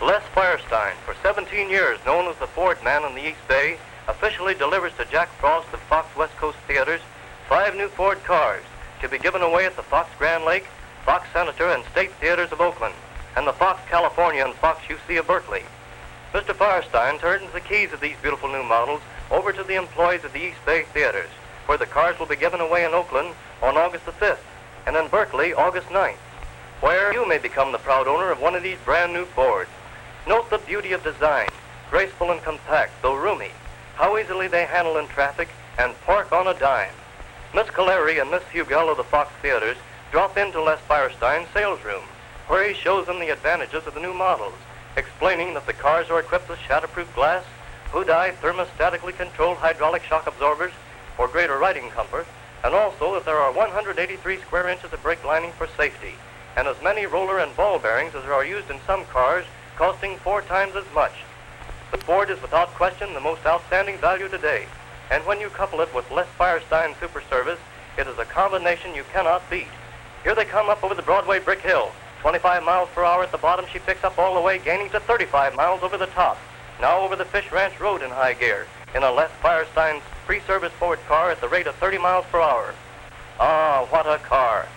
Les Firestein, for 17 years known as the Ford Man in the East Bay, officially delivers to Jack Frost of Fox West Coast Theaters 5 new Ford cars to be given away at the Fox Grand Lake, Fox Senator, and State Theaters of Oakland, and the Fox California and Fox UC of Berkeley. Mr. Firestein turns the keys of these beautiful new models over to the employees of the East Bay Theaters, where the cars will be given away in Oakland on August the 5th, and in Berkeley, August 9th, where you may become the proud owner of one of these brand new Fords. Note the beauty of design, graceful and compact, though roomy, how easily they handle in traffic, and park on a dime. Miss Caleri and Miss Fugel of the Fox Theaters drop into Les Firestein's sales room, where he shows them the advantages of the new models, explaining that the cars are equipped with shatterproof glass, Hudai thermostatically controlled hydraulic shock absorbers for greater riding comfort, and also that there are 183 square inches of brake lining for safety, and as many roller and ball bearings as there are used in some cars, costing 4 times as much. The Ford is without question the most outstanding value today, and when you couple it with Les Firestein Super Service, it is a combination you cannot beat. Here they come up over the Broadway Brick Hill. 25 miles per hour at the bottom, she picks up all the way, gaining to 35 miles over the top. Now over the Fish Ranch Road in high gear, in a Les Firestein free-service Ford car at the rate of 30 miles per hour. Ah, what a car.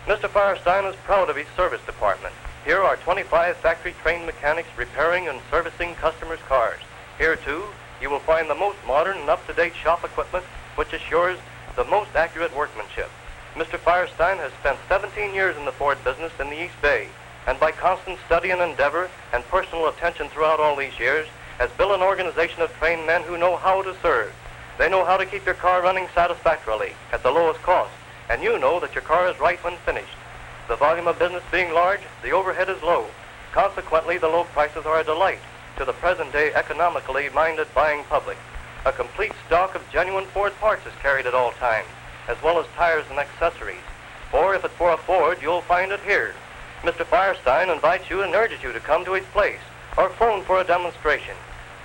Mr. Firestein is proud of his service department. Here are 25 factory-trained mechanics repairing and servicing customers' cars. Here, too, you will find the most modern and up-to-date shop equipment, which assures the most accurate workmanship. Mr. Firestein has spent 17 years in the Ford business in the East Bay, and by constant study and endeavor and personal attention throughout all these years, has built an organization of trained men who know how to serve. They know how to keep your car running satisfactorily at the lowest cost, and you know that your car is right when finished. The volume of business being large, the overhead is low. Consequently, the low prices are a delight to the present-day economically minded buying public. A complete stock of genuine Ford parts is carried at all times, as well as tires and accessories. Or if it's for a Ford, you'll find it here. Mr. Firestein invites you and urges you to come to his place or phone for a demonstration.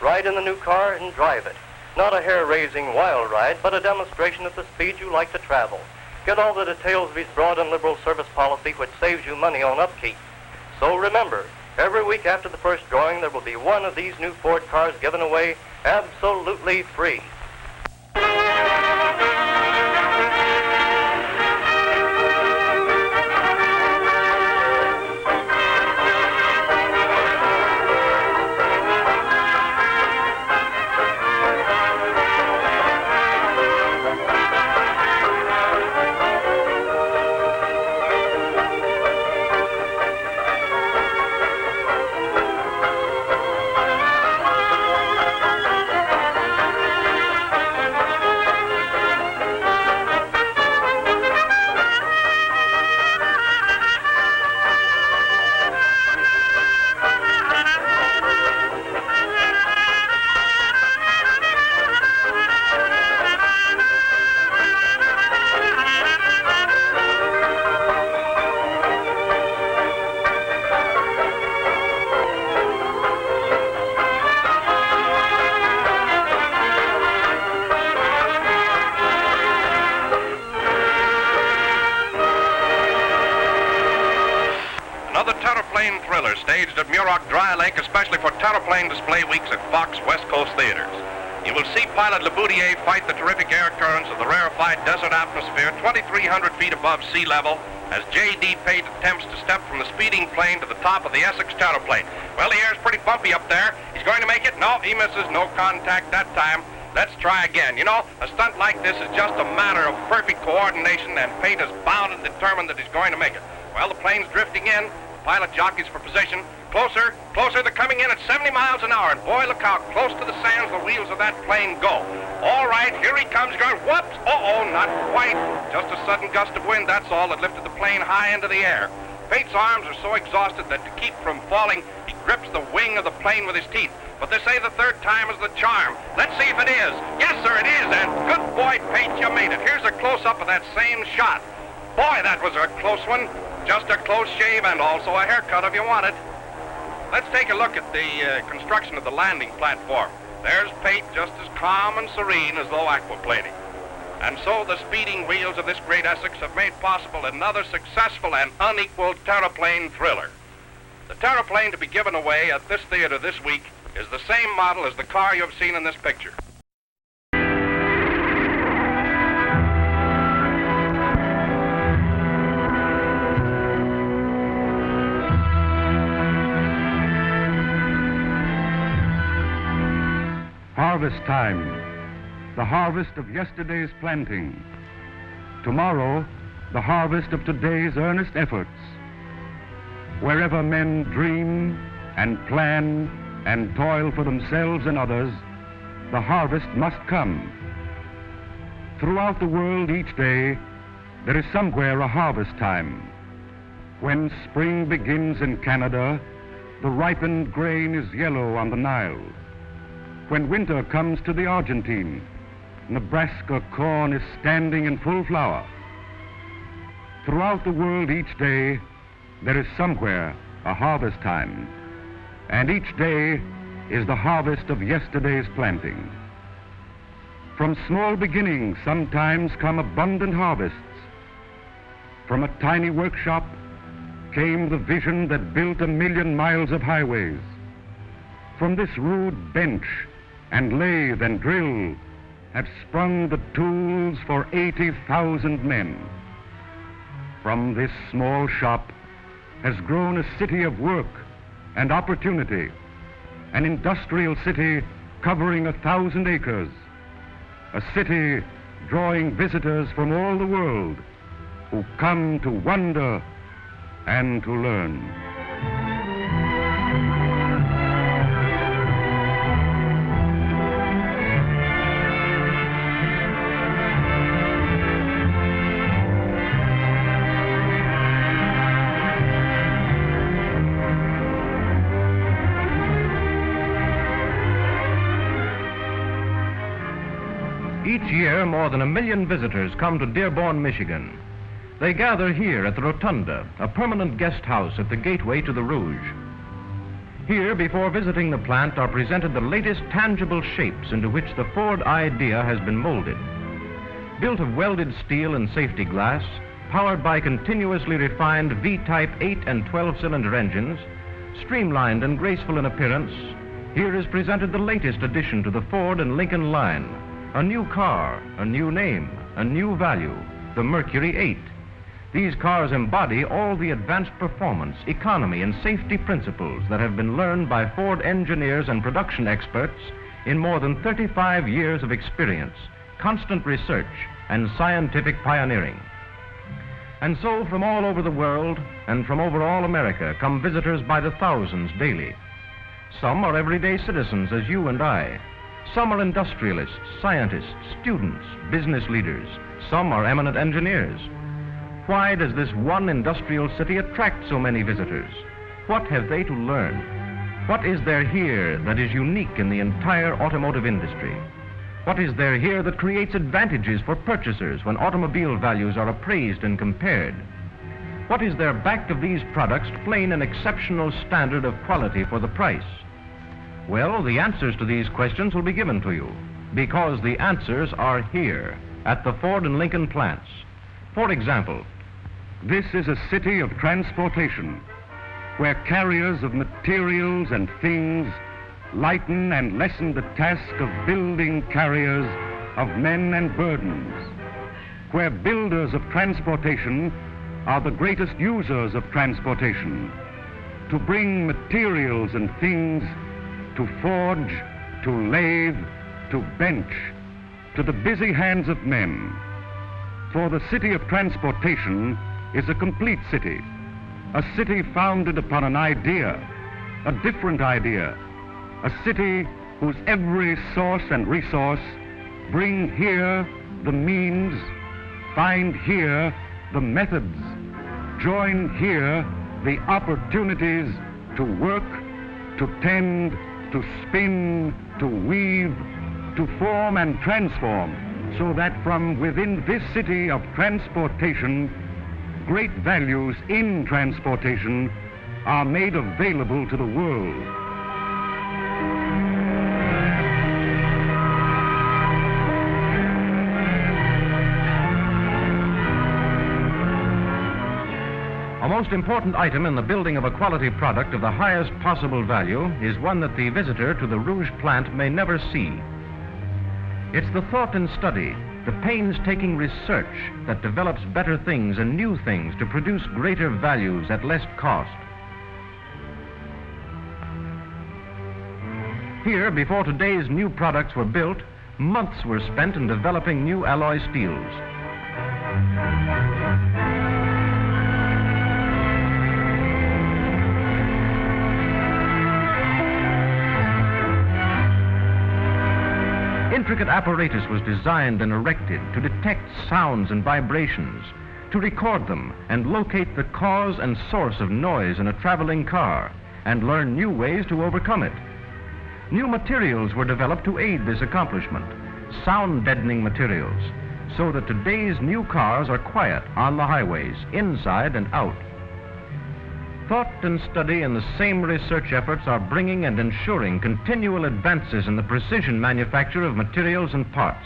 Ride in the new car and drive it. Not a hair-raising wild ride, but a demonstration at the speed you like to travel. Get all the details of his broad and liberal service policy, which saves you money on upkeep. So remember, every week after the first drawing, there will be one of these new Ford cars given away absolutely free. Thriller staged at Muroc Dry Lake, especially for Terraplane display weeks at Fox West Coast Theaters. You will see pilot Leboudier fight the terrific air currents of the rarefied desert atmosphere 2,300 feet above sea level as J.D. Pate attempts to step from the speeding plane to the top of the Essex Terraplane. Well, the air's pretty bumpy up there. He's going to make it? No, he misses. No contact that time. Let's try again. You know, a stunt like this is just a matter of perfect coordination, and Pate is bound and determined that he's going to make it. Well, the plane's drifting in. Pilot jockeys for position. Closer, closer. They're coming in at 70 miles an hour. And boy, look how close to the sands the wheels of that plane go. All right, here he comes. Going, whoops. Uh-oh, not quite. Just a sudden gust of wind, that's all, that lifted the plane high into the air. Pate's arms are so exhausted that to keep from falling, he grips the wing of the plane with his teeth. But they say the third time is the charm. Let's see if it is. Yes, sir, it is. And good boy, Pate, you made it. Here's a close-up of that same shot. Boy, that was a close one. Just a close shave and also a haircut if you want it. Let's take a look at the construction of the landing platform. There's Pate just as calm and serene as though aquaplaning. And so the speeding wheels of this great Essex have made possible another successful and unequaled Terraplane Thriller. The Terraplane to be given away at this theater this week is the same model as the car you have seen in this picture. Harvest time, the harvest of yesterday's planting. Tomorrow, the harvest of today's earnest efforts. Wherever men dream and plan and toil for themselves and others, the harvest must come. Throughout the world each day, there is somewhere a harvest time. When spring begins in Canada, the ripened grain is yellow on the Nile. When winter comes to the Argentine, Nebraska corn is standing in full flower. Throughout the world each day, there is somewhere a harvest time, and each day is the harvest of yesterday's planting. From small beginnings sometimes come abundant harvests. From a tiny workshop came the vision that built 1,000,000 miles of highways. From this rude bench and lathe and drill have sprung the tools for 80,000 men. From this small shop has grown a city of work and opportunity, an industrial city covering 1,000 acres, a city drawing visitors from all the world who come to wonder and to learn. Each year, more than 1 million visitors come to Dearborn, Michigan. They gather here at the Rotunda, a permanent guest house at the gateway to the Rouge. Here, before visiting the plant, are presented the latest tangible shapes into which the Ford idea has been molded. Built of welded steel and safety glass, powered by continuously refined V-type 8 and 12-cylinder engines, streamlined and graceful in appearance, here is presented the latest addition to the Ford and Lincoln line. A new car, a new name, a new value, the Mercury 8. These cars embody all the advanced performance, economy, and safety principles that have been learned by Ford engineers and production experts in more than 35 years of experience, constant research, and scientific pioneering. And so from all over the world and from over all America come visitors by the thousands daily. Some are everyday citizens as you and I. Some are industrialists, scientists, students, business leaders. Some are eminent engineers. Why does this one industrial city attract so many visitors? What have they to learn? What is there here that is unique in the entire automotive industry? What is there here that creates advantages for purchasers when automobile values are appraised and compared? What is there back of these products to plain an exceptional standard of quality for the price? Well, the answers to these questions will be given to you, because the answers are here at the Ford and Lincoln plants. For example, this is a city of transportation, where carriers of materials and things lighten and lessen the task of building carriers of men and burdens, where builders of transportation are the greatest users of transportation, to bring materials and things to forge, to lathe, to bench, to the busy hands of men. For the city of transportation is a complete city, a city founded upon an idea, a different idea, a city whose every source and resource bring here the means, find here the methods, join here the opportunities to work, to tend, to spin, to weave, to form and transform, so that from within this city of transportation, great values in transportation are made available to the world. most important item in the building of a quality product of the highest possible value is one that the visitor to the Rouge plant may never see. It's the thought and study, the painstaking research that develops better things and new things to produce greater values at less cost. Here, before today's new products were built, months were spent in developing new alloy steels. Intricate apparatus was designed and erected to detect sounds and vibrations, to record them and locate the cause and source of noise in a traveling car, and learn new ways to overcome it. New materials were developed to aid this accomplishment, sound-deadening materials, so that today's new cars are quiet on the highways, inside and out. Thought and study and the same research efforts are bringing and ensuring continual advances in the precision manufacture of materials and parts,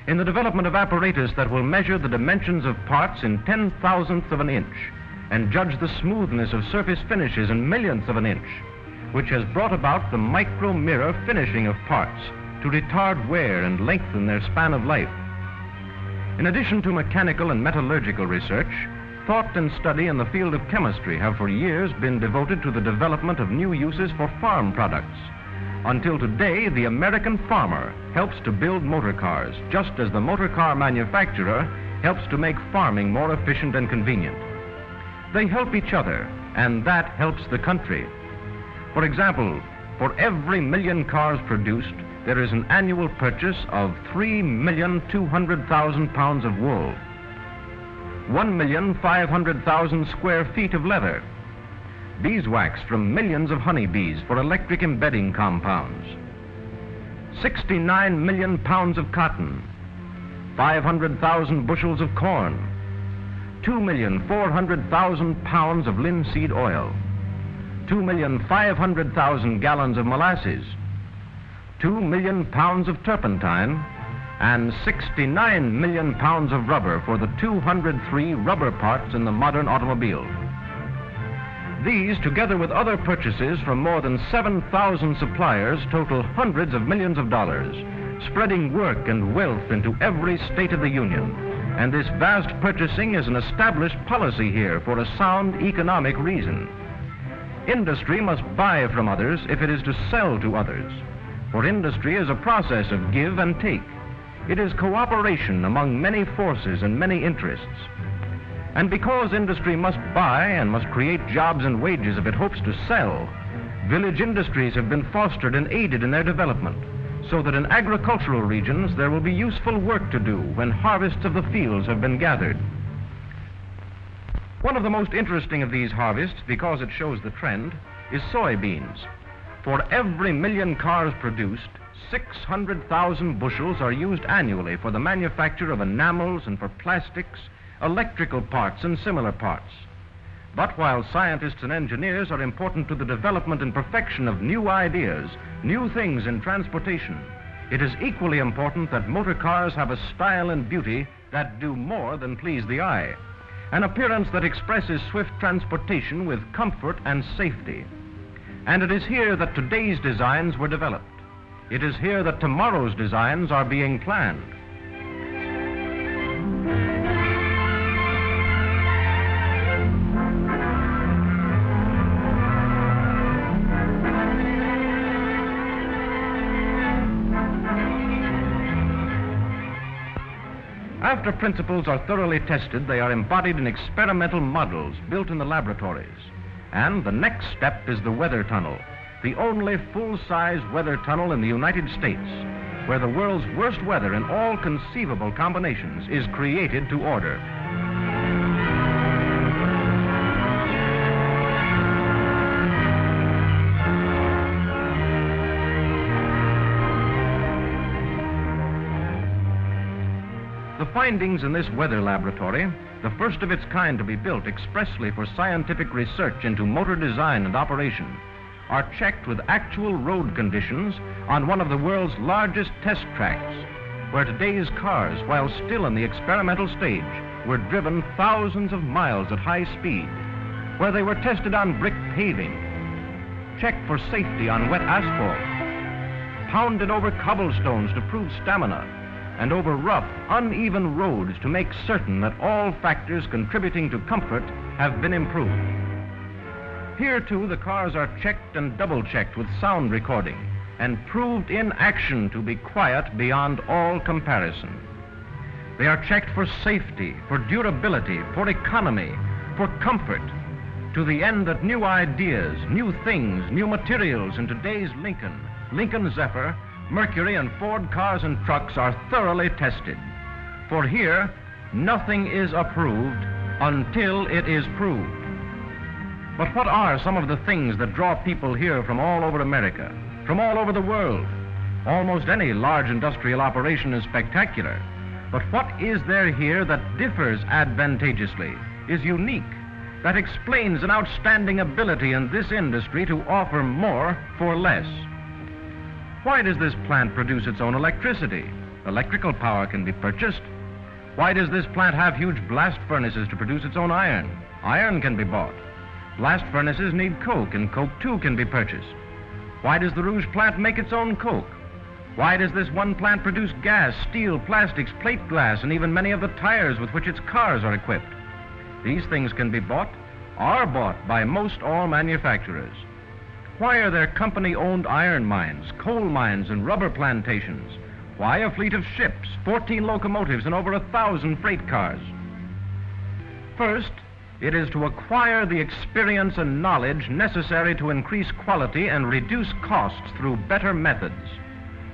in the development of apparatus that will measure the dimensions of parts in 10,000ths of an inch and judge the smoothness of surface finishes in millionths of an inch, which has brought about the micro-mirror finishing of parts to retard wear and lengthen their span of life. In addition to mechanical and metallurgical research, thought and study in the field of chemistry have for years been devoted to the development of new uses for farm products. Until today, the American farmer helps to build motor cars, just as the motor car manufacturer helps to make farming more efficient and convenient. They help each other, and that helps the country. For example, for every million cars produced, there is an annual purchase of 3,200,000 pounds of wool, 1,500,000 square feet of leather, beeswax from millions of honeybees for electric embedding compounds, 69 million pounds of cotton, 500,000 bushels of corn, 2,400,000 pounds of linseed oil, 2,500,000 gallons of molasses, 2 million pounds of turpentine, and 69 million pounds of rubber for the 203 rubber parts in the modern automobile. These, together with other purchases from more than 7,000 suppliers, total hundreds of millions of dollars, spreading work and wealth into every state of the Union. And this vast purchasing is an established policy here for a sound economic reason. Industry must buy from others if it is to sell to others. For industry is a process of give and take. It is cooperation among many forces and many interests. And because industry must buy and must create jobs and wages if it hopes to sell, village industries have been fostered and aided in their development, so that in agricultural regions there will be useful work to do when harvests of the fields have been gathered. One of the most interesting of these harvests, because it shows the trend, is soybeans. For every million cars produced, 600,000 bushels are used annually for the manufacture of enamels and for plastics, electrical parts and similar parts. But while scientists and engineers are important to the development and perfection of new ideas, new things in transportation, it is equally important that motor cars have a style and beauty that do more than please the eye, an appearance that expresses swift transportation with comfort and safety. And it is here that today's designs were developed. It is here that tomorrow's designs are being planned. After principles are thoroughly tested, they are embodied in experimental models built in the laboratories. And the next step is the weather tunnel, the only full-size weather tunnel in the United States, where the world's worst weather in all conceivable combinations is created to order. The findings in this weather laboratory, the first of its kind to be built expressly for scientific research into motor design and operation, are checked with actual road conditions on one of the world's largest test tracks, where today's cars, while still in the experimental stage, were driven thousands of miles at high speed, where they were tested on brick paving, checked for safety on wet asphalt, pounded over cobblestones to prove stamina, and over rough, uneven roads to make certain that all factors contributing to comfort have been improved. Here, too, the cars are checked and double-checked with sound recording and proved in action to be quiet beyond all comparison. They are checked for safety, for durability, for economy, for comfort, to the end that new ideas, new things, new materials in today's Lincoln Zephyr, Mercury, and Ford cars and trucks are thoroughly tested. For here, nothing is approved until it is proved. But what are some of the things that draw people here from all over America, from all over the world? Almost any large industrial operation is spectacular. But what is there here that differs advantageously, is unique, that explains an outstanding ability in this industry to offer more for less? Why does this plant produce its own electricity? Electrical power can be purchased. Why does this plant have huge blast furnaces to produce its own iron? Iron can be bought. Blast furnaces need coke, and coke too can be purchased. Why does the Rouge plant make its own coke? Why does this one plant produce gas, steel, plastics, plate glass, and even many of the tires with which its cars are equipped? These things can be bought, are bought by most all manufacturers. Why are there company-owned iron mines, coal mines, and rubber plantations? Why a fleet of ships, 14 locomotives, and over 1,000 freight cars? First, it is to acquire the experience and knowledge necessary to increase quality and reduce costs through better methods.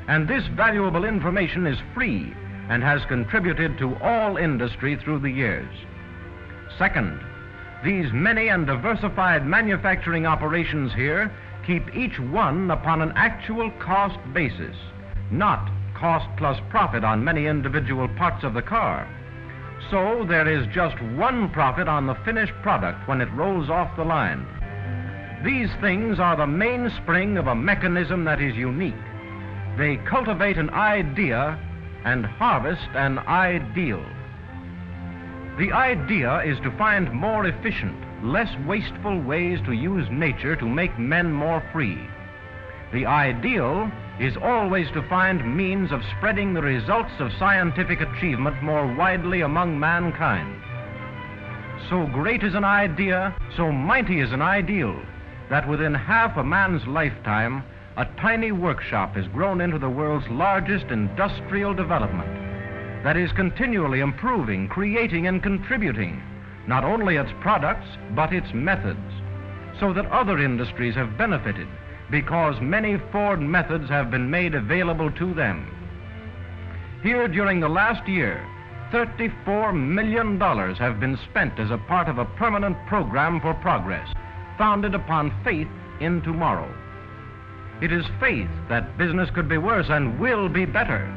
And this valuable information is free and has contributed to all industry through the years. Second, these many and diversified manufacturing operations here keep each one upon an actual cost basis, not cost plus profit on many individual parts of the car. So there is just one profit on the finished product when it rolls off the line. These things are the mainspring of a mechanism that is unique. They cultivate an idea and harvest an ideal. The idea is to find more efficient, less wasteful ways to use nature to make men more free. The ideal is always to find means of spreading the results of scientific achievement more widely among mankind. So great is an idea, so mighty is an ideal, that within half a man's lifetime, a tiny workshop has grown into the world's largest industrial development that is continually improving, creating, and contributing not only its products, but its methods, so that other industries have benefited because many Ford methods have been made available to them. Here, during the last year, $34 million have been spent as a part of a permanent program for progress, founded upon faith in tomorrow. It is faith that business could be worse and will be better.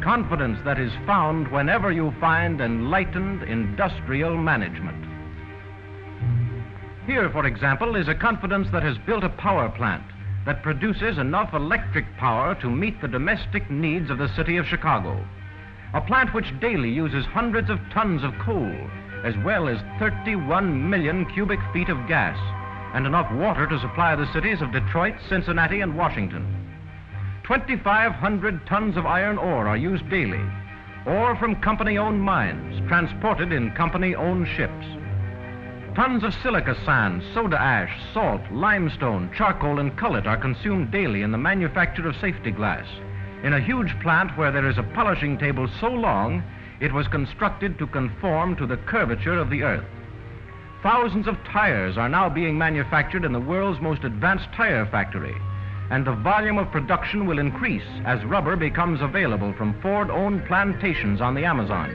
Confidence that is found whenever you find enlightened industrial management. Here, for example, is a confidence that has built a power plant that produces enough electric power to meet the domestic needs of the city of Chicago. A plant which daily uses hundreds of tons of coal, as well as 31 million cubic feet of gas, and enough water to supply the cities of Detroit, Cincinnati, and Washington. 2,500 tons of iron ore are used daily, ore from company-owned mines, transported in company-owned ships. Tons of silica sand, soda ash, salt, limestone, charcoal, and cullet are consumed daily in the manufacture of safety glass, in a huge plant where there is a polishing table so long it was constructed to conform to the curvature of the earth. Thousands of tires are now being manufactured in the world's most advanced tire factory, and the volume of production will increase as rubber becomes available from Ford-owned plantations on the Amazon.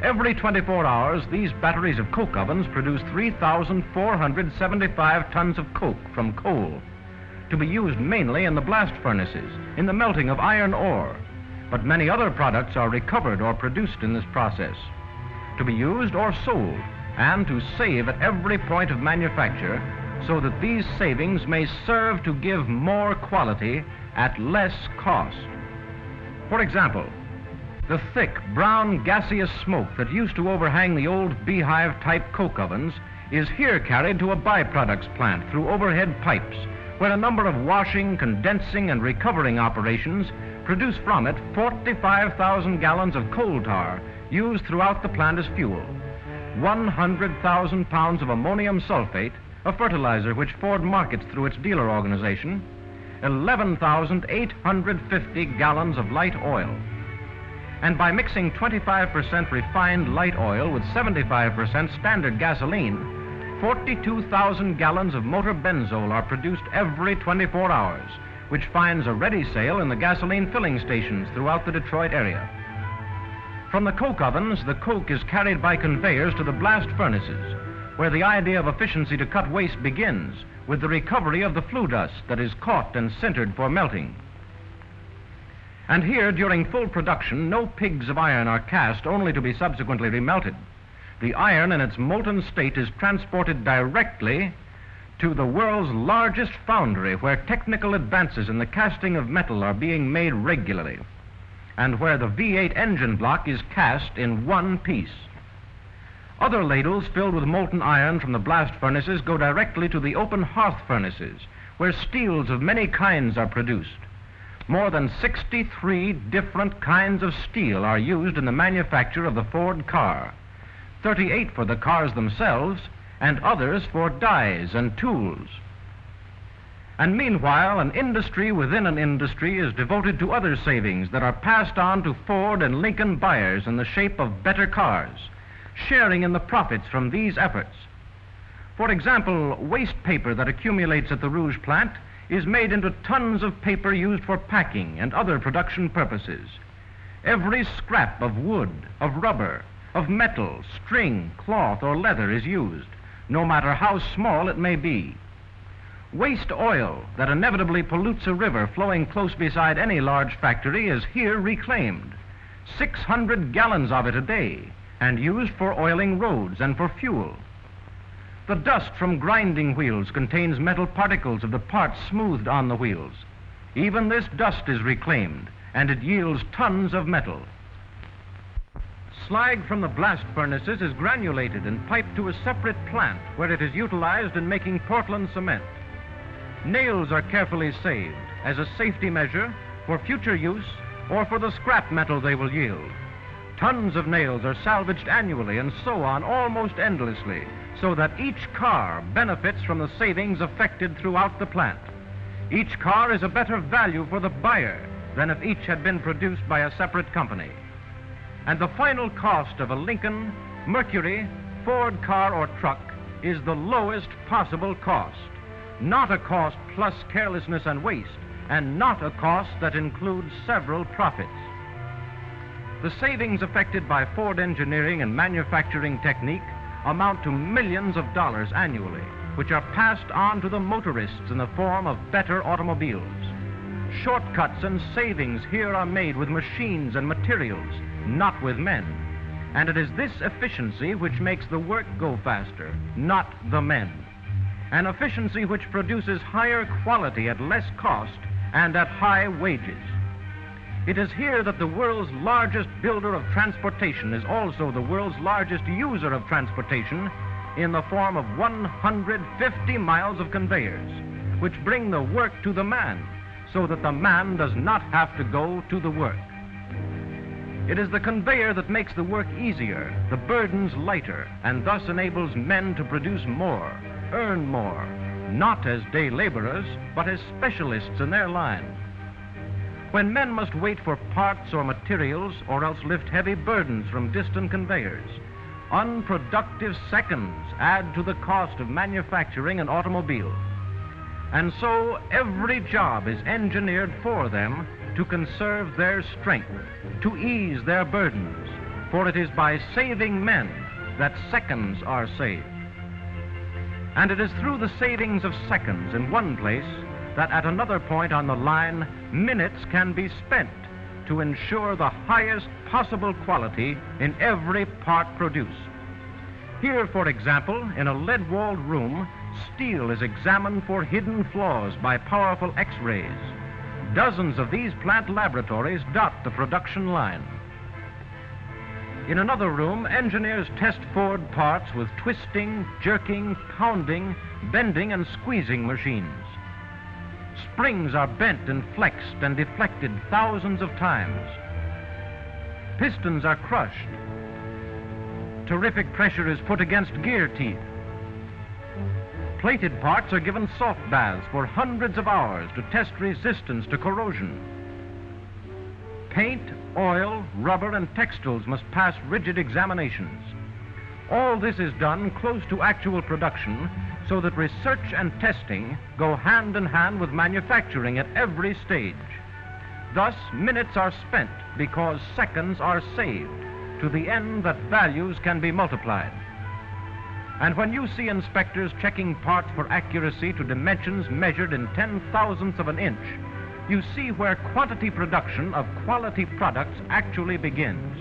Every 24 hours, these batteries of coke ovens produce 3,475 tons of coke from coal, to be used mainly in the blast furnaces, in the melting of iron ore, but many other products are recovered or produced in this process, to be used or sold, and to save at every point of manufacture, so that these savings may serve to give more quality at less cost. For example, The thick, brown, gaseous smoke that used to overhang the old beehive-type coke ovens is here carried to a byproducts plant through overhead pipes, where a number of washing, condensing, and recovering operations produce from it 45,000 gallons of coal tar used throughout the plant as fuel, 100,000 pounds of ammonium sulfate, a fertilizer which Ford markets through its dealer organization, 11,850 gallons of light oil. And by mixing 25% refined light oil with 75% standard gasoline, 42,000 gallons of motor benzol are produced every 24 hours, which finds a ready sale in the gasoline filling stations throughout the Detroit area. From the coke ovens, the coke is carried by conveyors to the blast furnaces, where the idea of efficiency to cut waste begins with the recovery of the flue dust that is caught and sintered for melting. And here, during full production, no pigs of iron are cast only to be subsequently remelted. The iron in its molten state is transported directly to the world's largest foundry, where technical advances in the casting of metal are being made regularly, and where the V8 engine block is cast in one piece. Other ladles filled with molten iron from the blast furnaces go directly to the open hearth furnaces, where steels of many kinds are produced. More than 63 different kinds of steel are used in the manufacture of the Ford car, 38 for the cars themselves, and others for dies and tools. And meanwhile, an industry within an industry is devoted to other savings that are passed on to Ford and Lincoln buyers in the shape of better cars, sharing in the profits from these efforts. For example, waste paper that accumulates at the Rouge plant is made into tons of paper used for packing and other production purposes. Every scrap of wood, of rubber, of metal, string, cloth, or leather is used, no matter how small it may be. Waste oil that inevitably pollutes a river flowing close beside any large factory is here reclaimed, 600 gallons of it a day, and used for oiling roads and for fuel. The dust from grinding wheels contains metal particles of the parts smoothed on the wheels. Even this dust is reclaimed, and it yields tons of metal. Slag from the blast furnaces is granulated and piped to a separate plant where it is utilized in making Portland cement. Nails are carefully saved as a safety measure for future use or for the scrap metal they will yield. Tons of nails are salvaged annually and so on almost endlessly, so that each car benefits from the savings effected throughout the plant. Each car is a better value for the buyer than if each had been produced by a separate company. And the final cost of a Lincoln, Mercury, Ford car or truck is the lowest possible cost, not a cost plus carelessness and waste, and not a cost that includes several profits. The savings effected by Ford engineering and manufacturing technique amount to millions of dollars annually, which are passed on to the motorists in the form of better automobiles. Shortcuts and savings here are made with machines and materials, not with men. And it is this efficiency which makes the work go faster, not the men. An efficiency which produces higher quality at less cost and at high wages. It is here that the world's largest builder of transportation is also the world's largest user of transportation in the form of 150 miles of conveyors, which bring the work to the man so that the man does not have to go to the work. It is the conveyor that makes the work easier, the burdens lighter, and thus enables men to produce more, earn more, not as day laborers, but as specialists in their line. When men must wait for parts or materials or else lift heavy burdens from distant conveyors, unproductive seconds add to the cost of manufacturing an automobile. And so every job is engineered for them to conserve their strength, to ease their burdens, for it is by saving men that seconds are saved. And it is through the savings of seconds in one place that at another point on the line, minutes can be spent to ensure the highest possible quality in every part produced. Here, for example, in a lead-walled room, steel is examined for hidden flaws by powerful X-rays. Dozens of these plant laboratories dot the production line. In another room, engineers test Ford parts with twisting, jerking, pounding, bending, and squeezing machines. Springs are bent and flexed and deflected thousands of times. Pistons are crushed. Terrific pressure is put against gear teeth. Plated parts are given soft baths for hundreds of hours to test resistance to corrosion. Paint, oil, rubber, and textiles must pass rigid examinations. All this is done close to actual production so that research and testing go hand in hand with manufacturing at every stage. Thus, minutes are spent because seconds are saved to the end that values can be multiplied. And when you see inspectors checking parts for accuracy to dimensions measured in 10,000ths of an inch, you see where quantity production of quality products actually begins.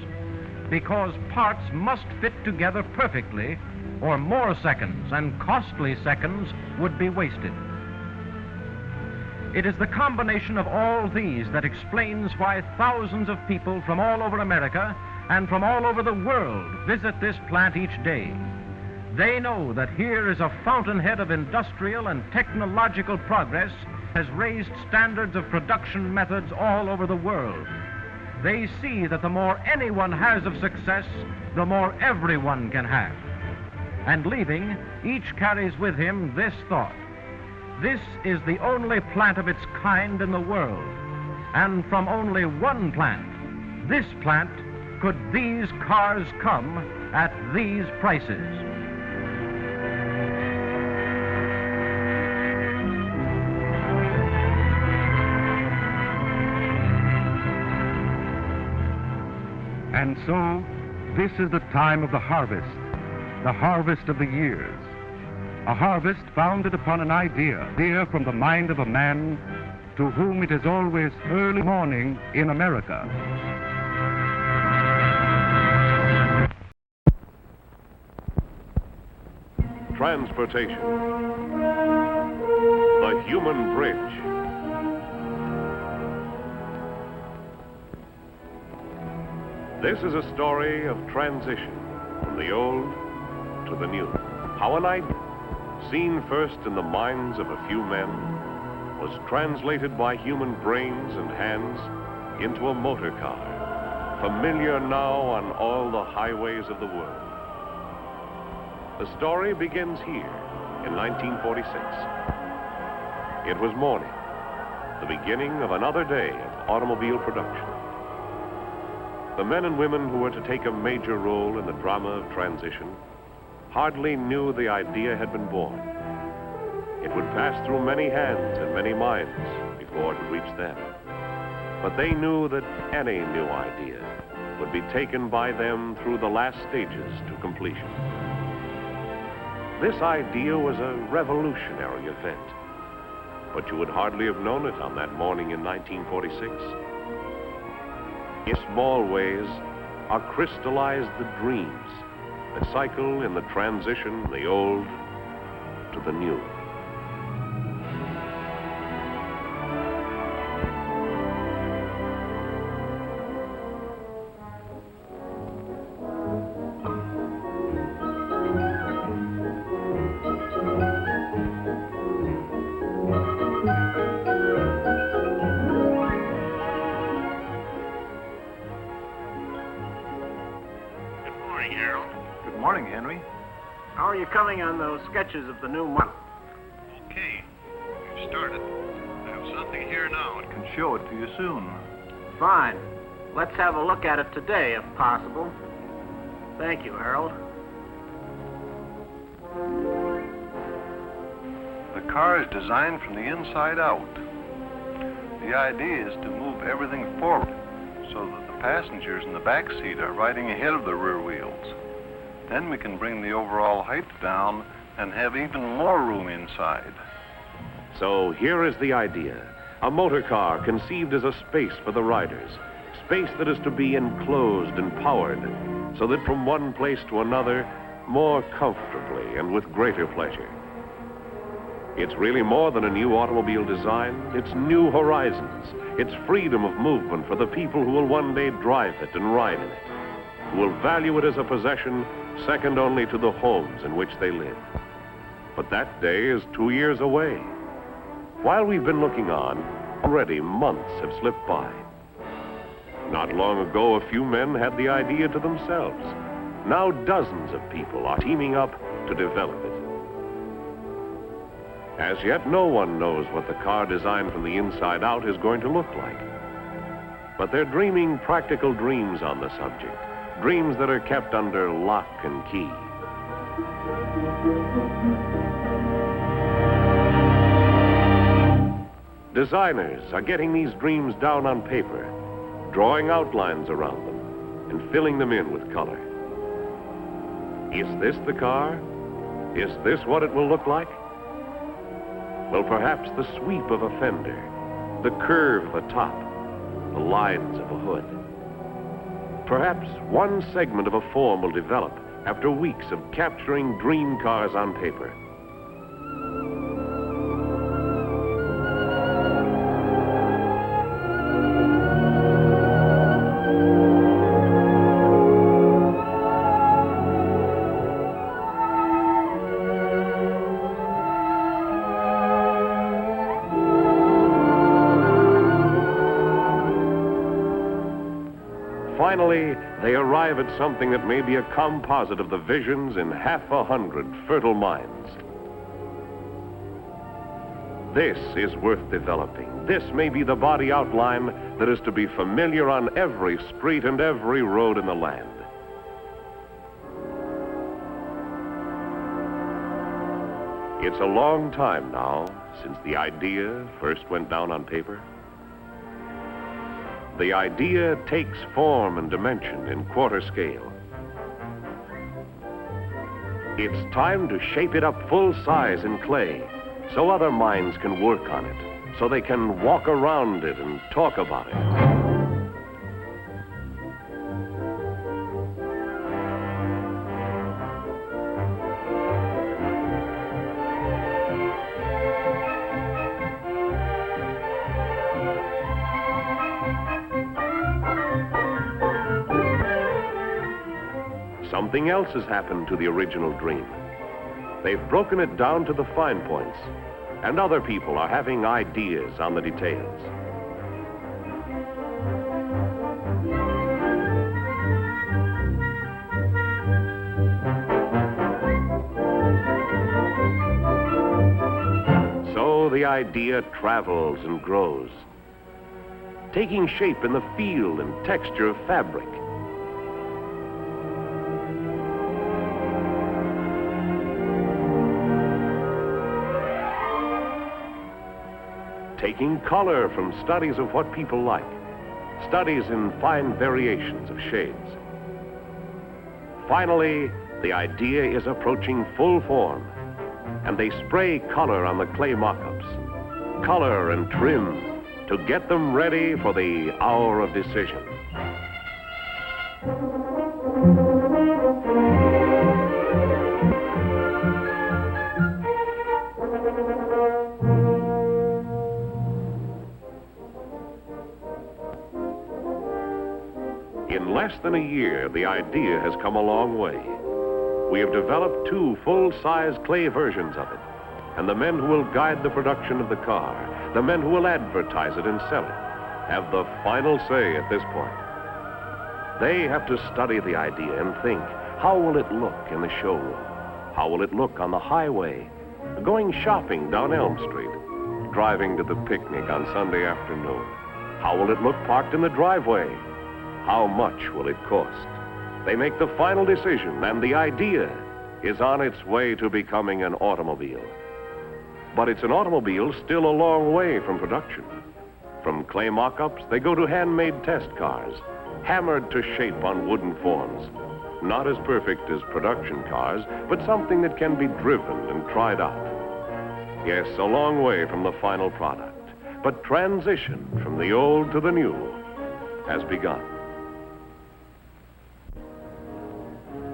Because parts must fit together perfectly, or more seconds and costly seconds would be wasted. It is the combination of all these that explains why thousands of people from all over America and from all over the world visit this plant each day. They know that here is a fountainhead of industrial and technological progress has raised standards of production methods all over the world. They see that the more anyone has of success, the more everyone can have. And leaving, each carries with him this thought: this is the only plant of its kind in the world, and from only one plant, this plant, could these cars come at these prices. And so, this is the time of the harvest of the years. A harvest founded upon an idea clear from the mind of a man to whom it is always early morning in America. Transportation. The human bridge. This is a story of transition from the old to the new. How an idea, seen first in the minds of a few men, was translated by human brains and hands into a motor car, familiar now on all the highways of the world. The story begins here in 1946. It was morning, the beginning of another day of automobile production. The men and women who were to take a major role in the drama of transition hardly knew the idea had been born. It would pass through many hands and many minds before it would reach them. But they knew that any new idea would be taken by them through the last stages to completion. This idea was a revolutionary event, but you would hardly have known it on that morning in 1946. In small ways are crystallized the dreams that cycle in the transition, the old to the new. Good morning, Henry. How are you coming on those sketches of the new model? Okay, we've started. I have something here now. I can show it to you soon. Fine. Let's have a look at it today, if possible. Thank you, Harold. The car is designed from the inside out. The idea is to move everything forward so that the passengers in the back seat are riding ahead of the rear wheels. Then we can bring the overall height down and have even more room inside. So here is the idea. A motor car conceived as a space for the riders. Space that is to be enclosed and powered so that from one place to another, more comfortably and with greater pleasure. It's really more than a new automobile design. It's new horizons. It's freedom of movement for the people who will one day drive it and ride in it. who will value it as a possession second only to the homes in which they live. But that day is 2 years away. While we've been looking on, already months have slipped by. Not long ago, a few men had the idea to themselves. Now dozens of people are teaming up to develop it. As yet, no one knows what the car designed from the inside out is going to look like. But they're dreaming practical dreams on the subject, dreams that are kept under lock and key. Designers are getting these dreams down on paper, drawing outlines around them, and filling them in with color. Is this the car? Is this what it will look like? Well, perhaps the sweep of a fender, the curve of a top, the lines of a hood. Perhaps one segment of a form will develop after weeks of capturing dream cars on paper. Finally, they arrive at something that may be a composite of the visions in 100 fertile minds. This is worth developing. This may be the body outline that is to be familiar on every street and every road in the land. It's a long time now since the idea first went down on paper. The idea takes form and dimension in quarter scale. It's time to shape it up full size in clay so other minds can work on it, so they can walk around it and talk about it. Something else has happened to the original dream. They've broken it down to the fine points, and other people are having ideas on the details. So the idea travels and grows, taking shape in the feel and texture of fabric. Taking color from studies of what people like, studies in fine variations of shades. Finally, the idea is approaching full form, and they spray color on the clay mock-ups, color and trim, to get them ready for the hour of decision. In less than a year, the idea has come a long way. We have developed 2 full-size clay versions of it, and the men who will guide the production of the car, the men who will advertise it and sell it, have the final say at this point. They have to study the idea and think, how will it look in the showroom? How will it look on the highway, going shopping down Elm Street, driving to the picnic on Sunday afternoon? How will it look parked in the driveway? How much will it cost? They make the final decision, and the idea is on its way to becoming an automobile. But it's an automobile still a long way from production. From clay mock-ups, they go to handmade test cars, hammered to shape on wooden forms. Not as perfect as production cars, but something that can be driven and tried out. Yes, a long way from the final product. But transition from the old to the new has begun.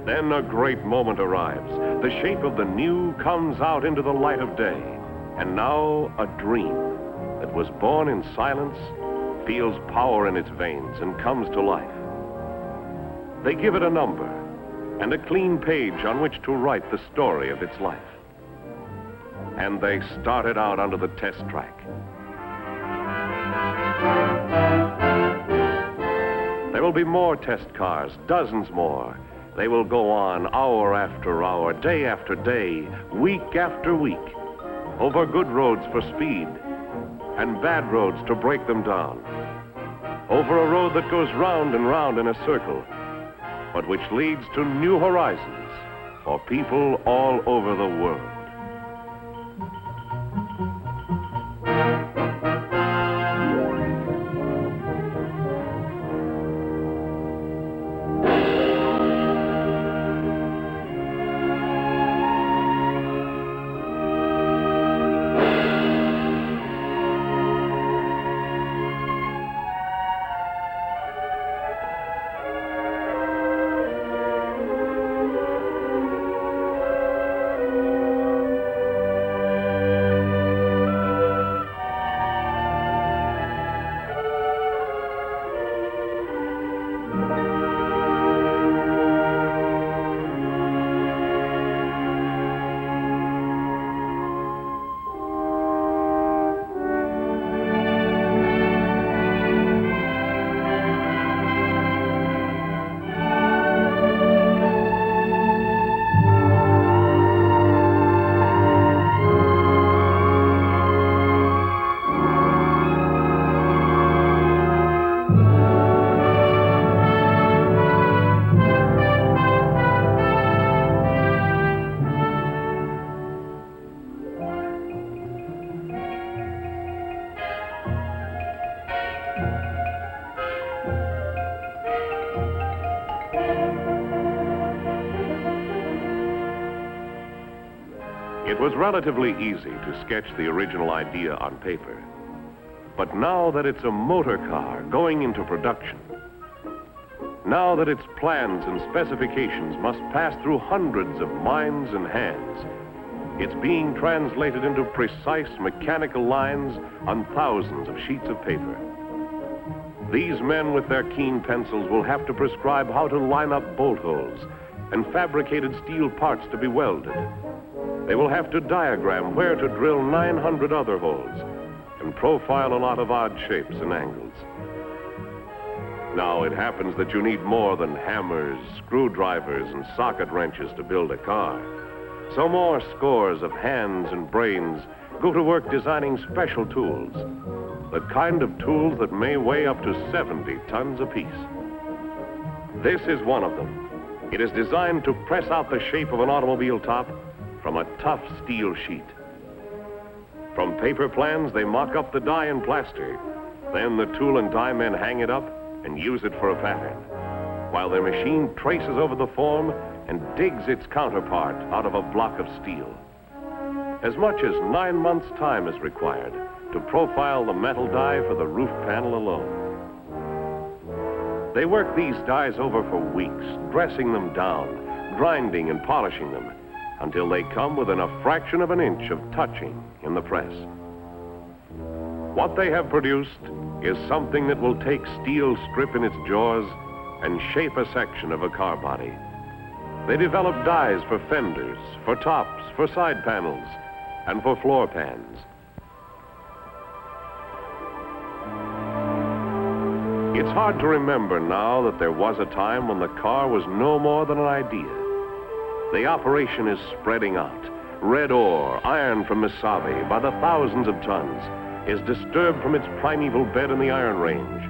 Then a great moment arrives. The shape of the new comes out into the light of day. And now a dream that was born in silence feels power in its veins and comes to life. They give it a number and a clean page on which to write the story of its life. And they started out onto the test track. There will be more test cars, dozens more. They will go on hour after hour, day after day, week after week, over good roads for speed and bad roads to break them down, over a road that goes round and round in a circle, but which leads to new horizons for people all over the world. It was relatively easy to sketch the original idea on paper. But now that it's a motor car going into production, now that its plans and specifications must pass through hundreds of minds and hands, it's being translated into precise mechanical lines on thousands of sheets of paper. These men with their keen pencils will have to prescribe how to line up bolt holes and fabricated steel parts to be welded. They will have to diagram where to drill 900 other holes and profile a lot of odd shapes and angles. Now, it happens that you need more than hammers, screwdrivers, and socket wrenches to build a car. So more scores of hands and brains go to work designing special tools, the kind of tools that may weigh up to 70 tons apiece. This is one of them. It is designed to press out the shape of an automobile top from a tough steel sheet. From paper plans, they mock up the die and plaster. Then the tool and die men hang it up and use it for a pattern, while their machine traces over the form and digs its counterpart out of a block of steel. As much as 9 months' time is required to profile the metal die for the roof panel alone. They work these dies over for weeks, dressing them down, grinding and polishing them, until they come within a fraction of an inch of touching in the press. What they have produced is something that will take steel strip in its jaws and shape a section of a car body. They develop dies for fenders, for tops, for side panels, and for floor pans. It's hard to remember now that there was a time when the car was no more than an idea. The operation is spreading out. Red ore, iron from Mesabi, by the thousands of tons, is disturbed from its primeval bed in the Iron Range.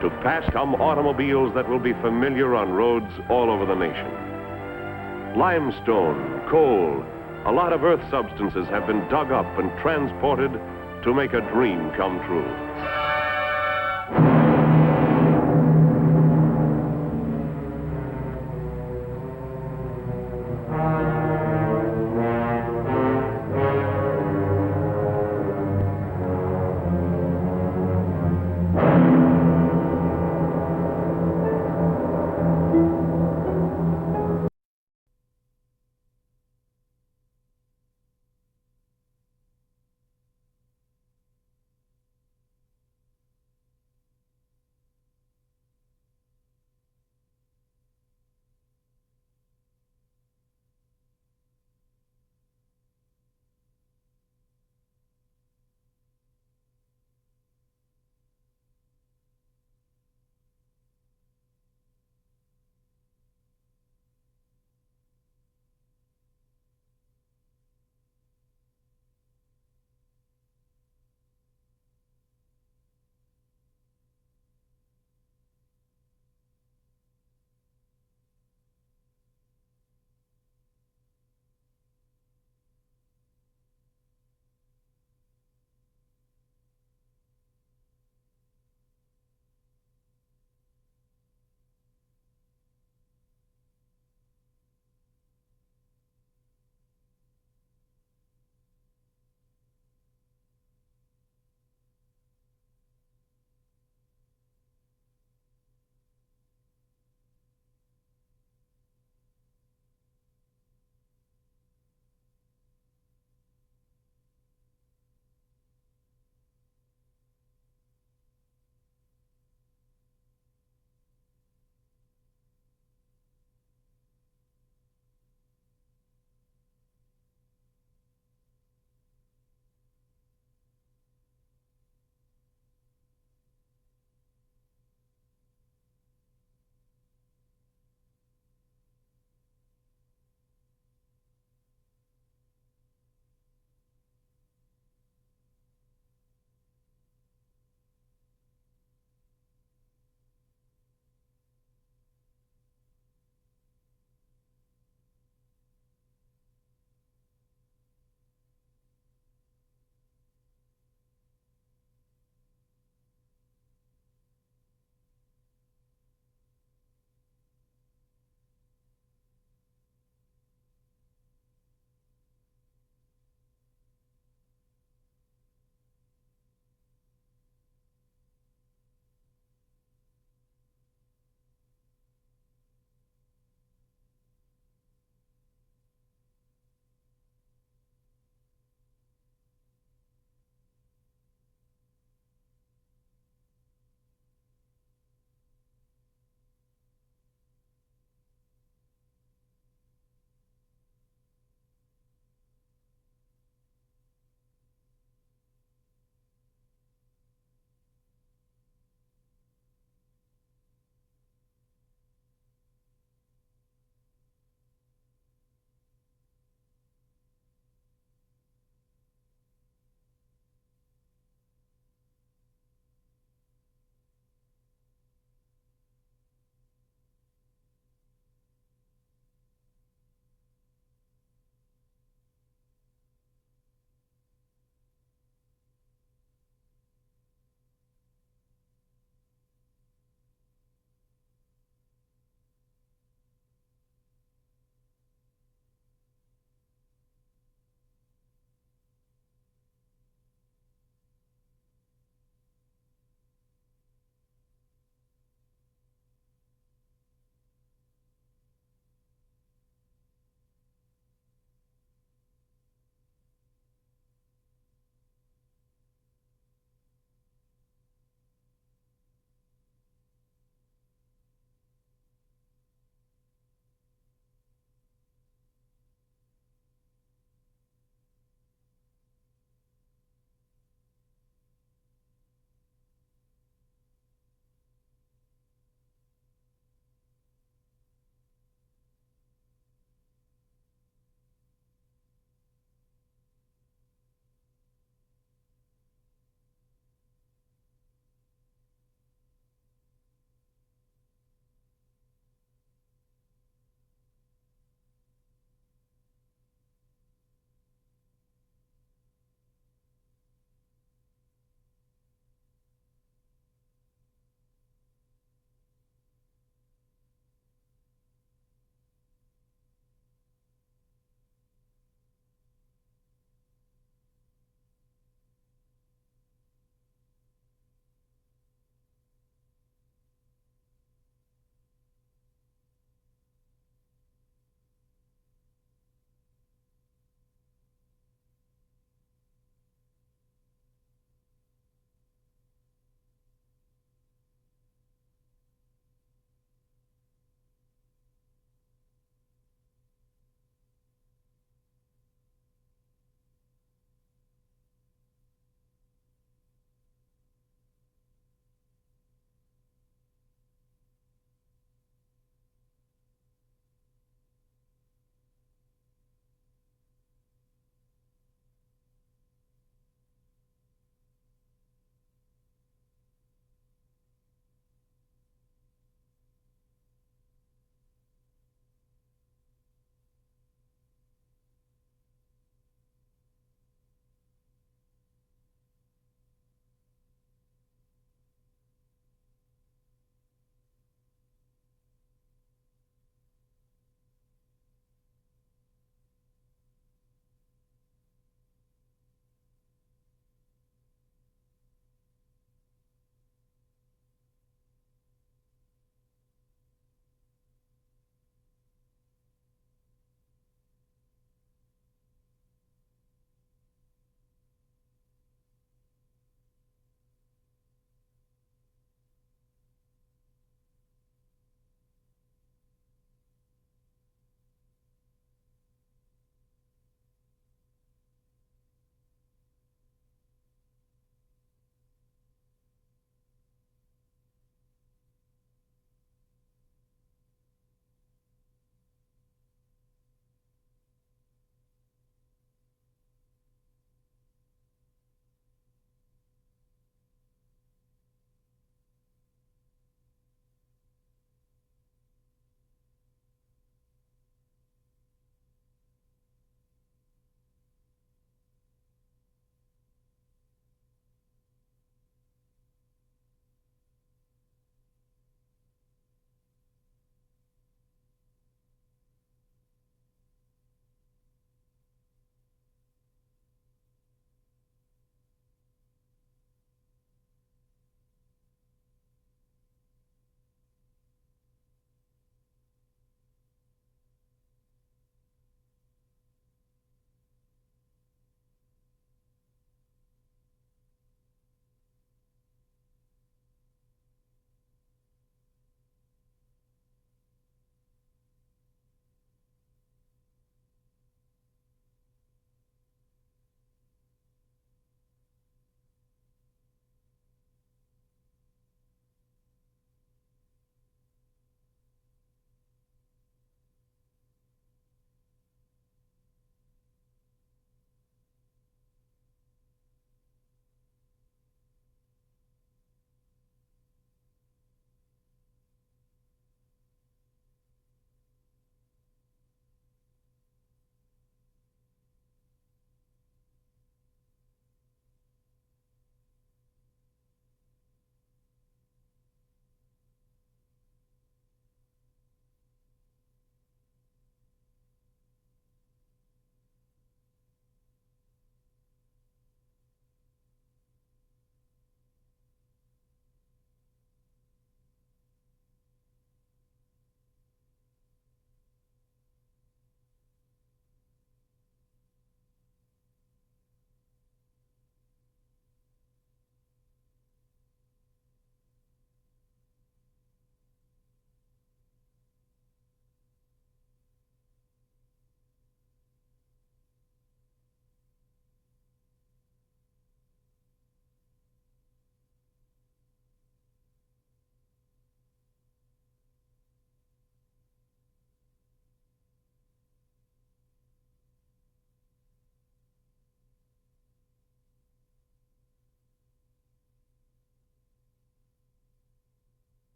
To pass come automobiles that will be familiar on roads all over the nation. Limestone, coal, a lot of earth substances have been dug up and transported to make a dream come true.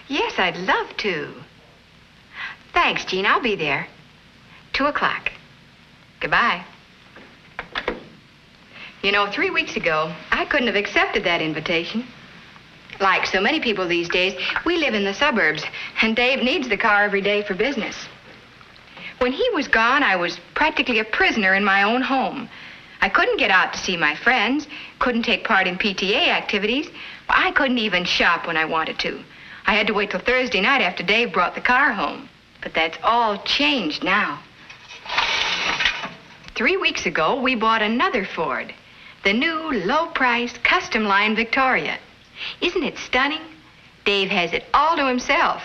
Yes, I'd love to. Thanks, Jean. I'll be there. 2 o'clock. Goodbye. You know, 3 weeks ago, I couldn't have accepted that invitation. Like so many people these days, we live in the suburbs, and Dave needs the car every day for business. When he was gone, I was practically a prisoner in my own home. I couldn't get out to see my friends, couldn't take part in PTA activities. I couldn't even shop when I wanted to. I had to wait till Thursday night after Dave brought the car home. But that's all changed now. 3 weeks ago, we bought another Ford. The new, low-priced, custom-line Victoria. Isn't it stunning? Dave has it all to himself.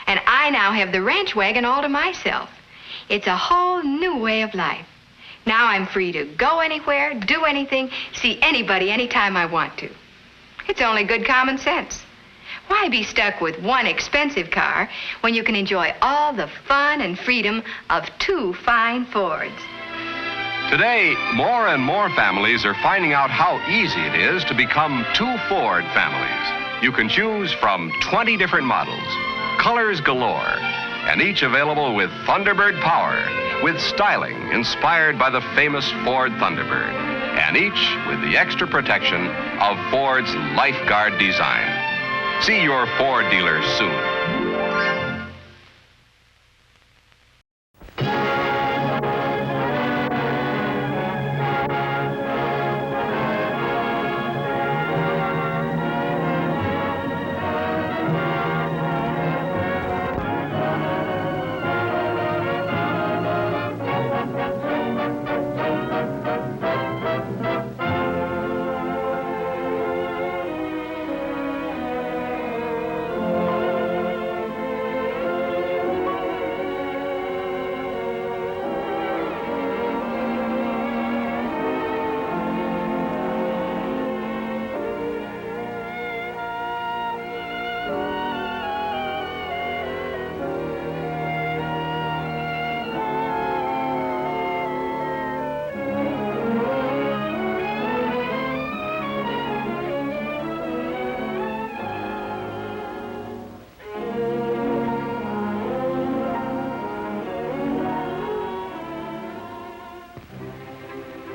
And I now have the ranch wagon all to myself. It's a whole new way of life. Now I'm free to go anywhere, do anything, see anybody anytime I want to. It's only good common sense. Why be stuck with one expensive car when you can enjoy all the fun and freedom of 2 fine Fords? Today, more and more families are finding out how easy it is to become 2 Ford families. You can choose from 20 different models, colors galore, and each available with Thunderbird power, with styling inspired by the famous Ford Thunderbird, and each with the extra protection of Ford's Lifeguard design. See your Ford dealer soon.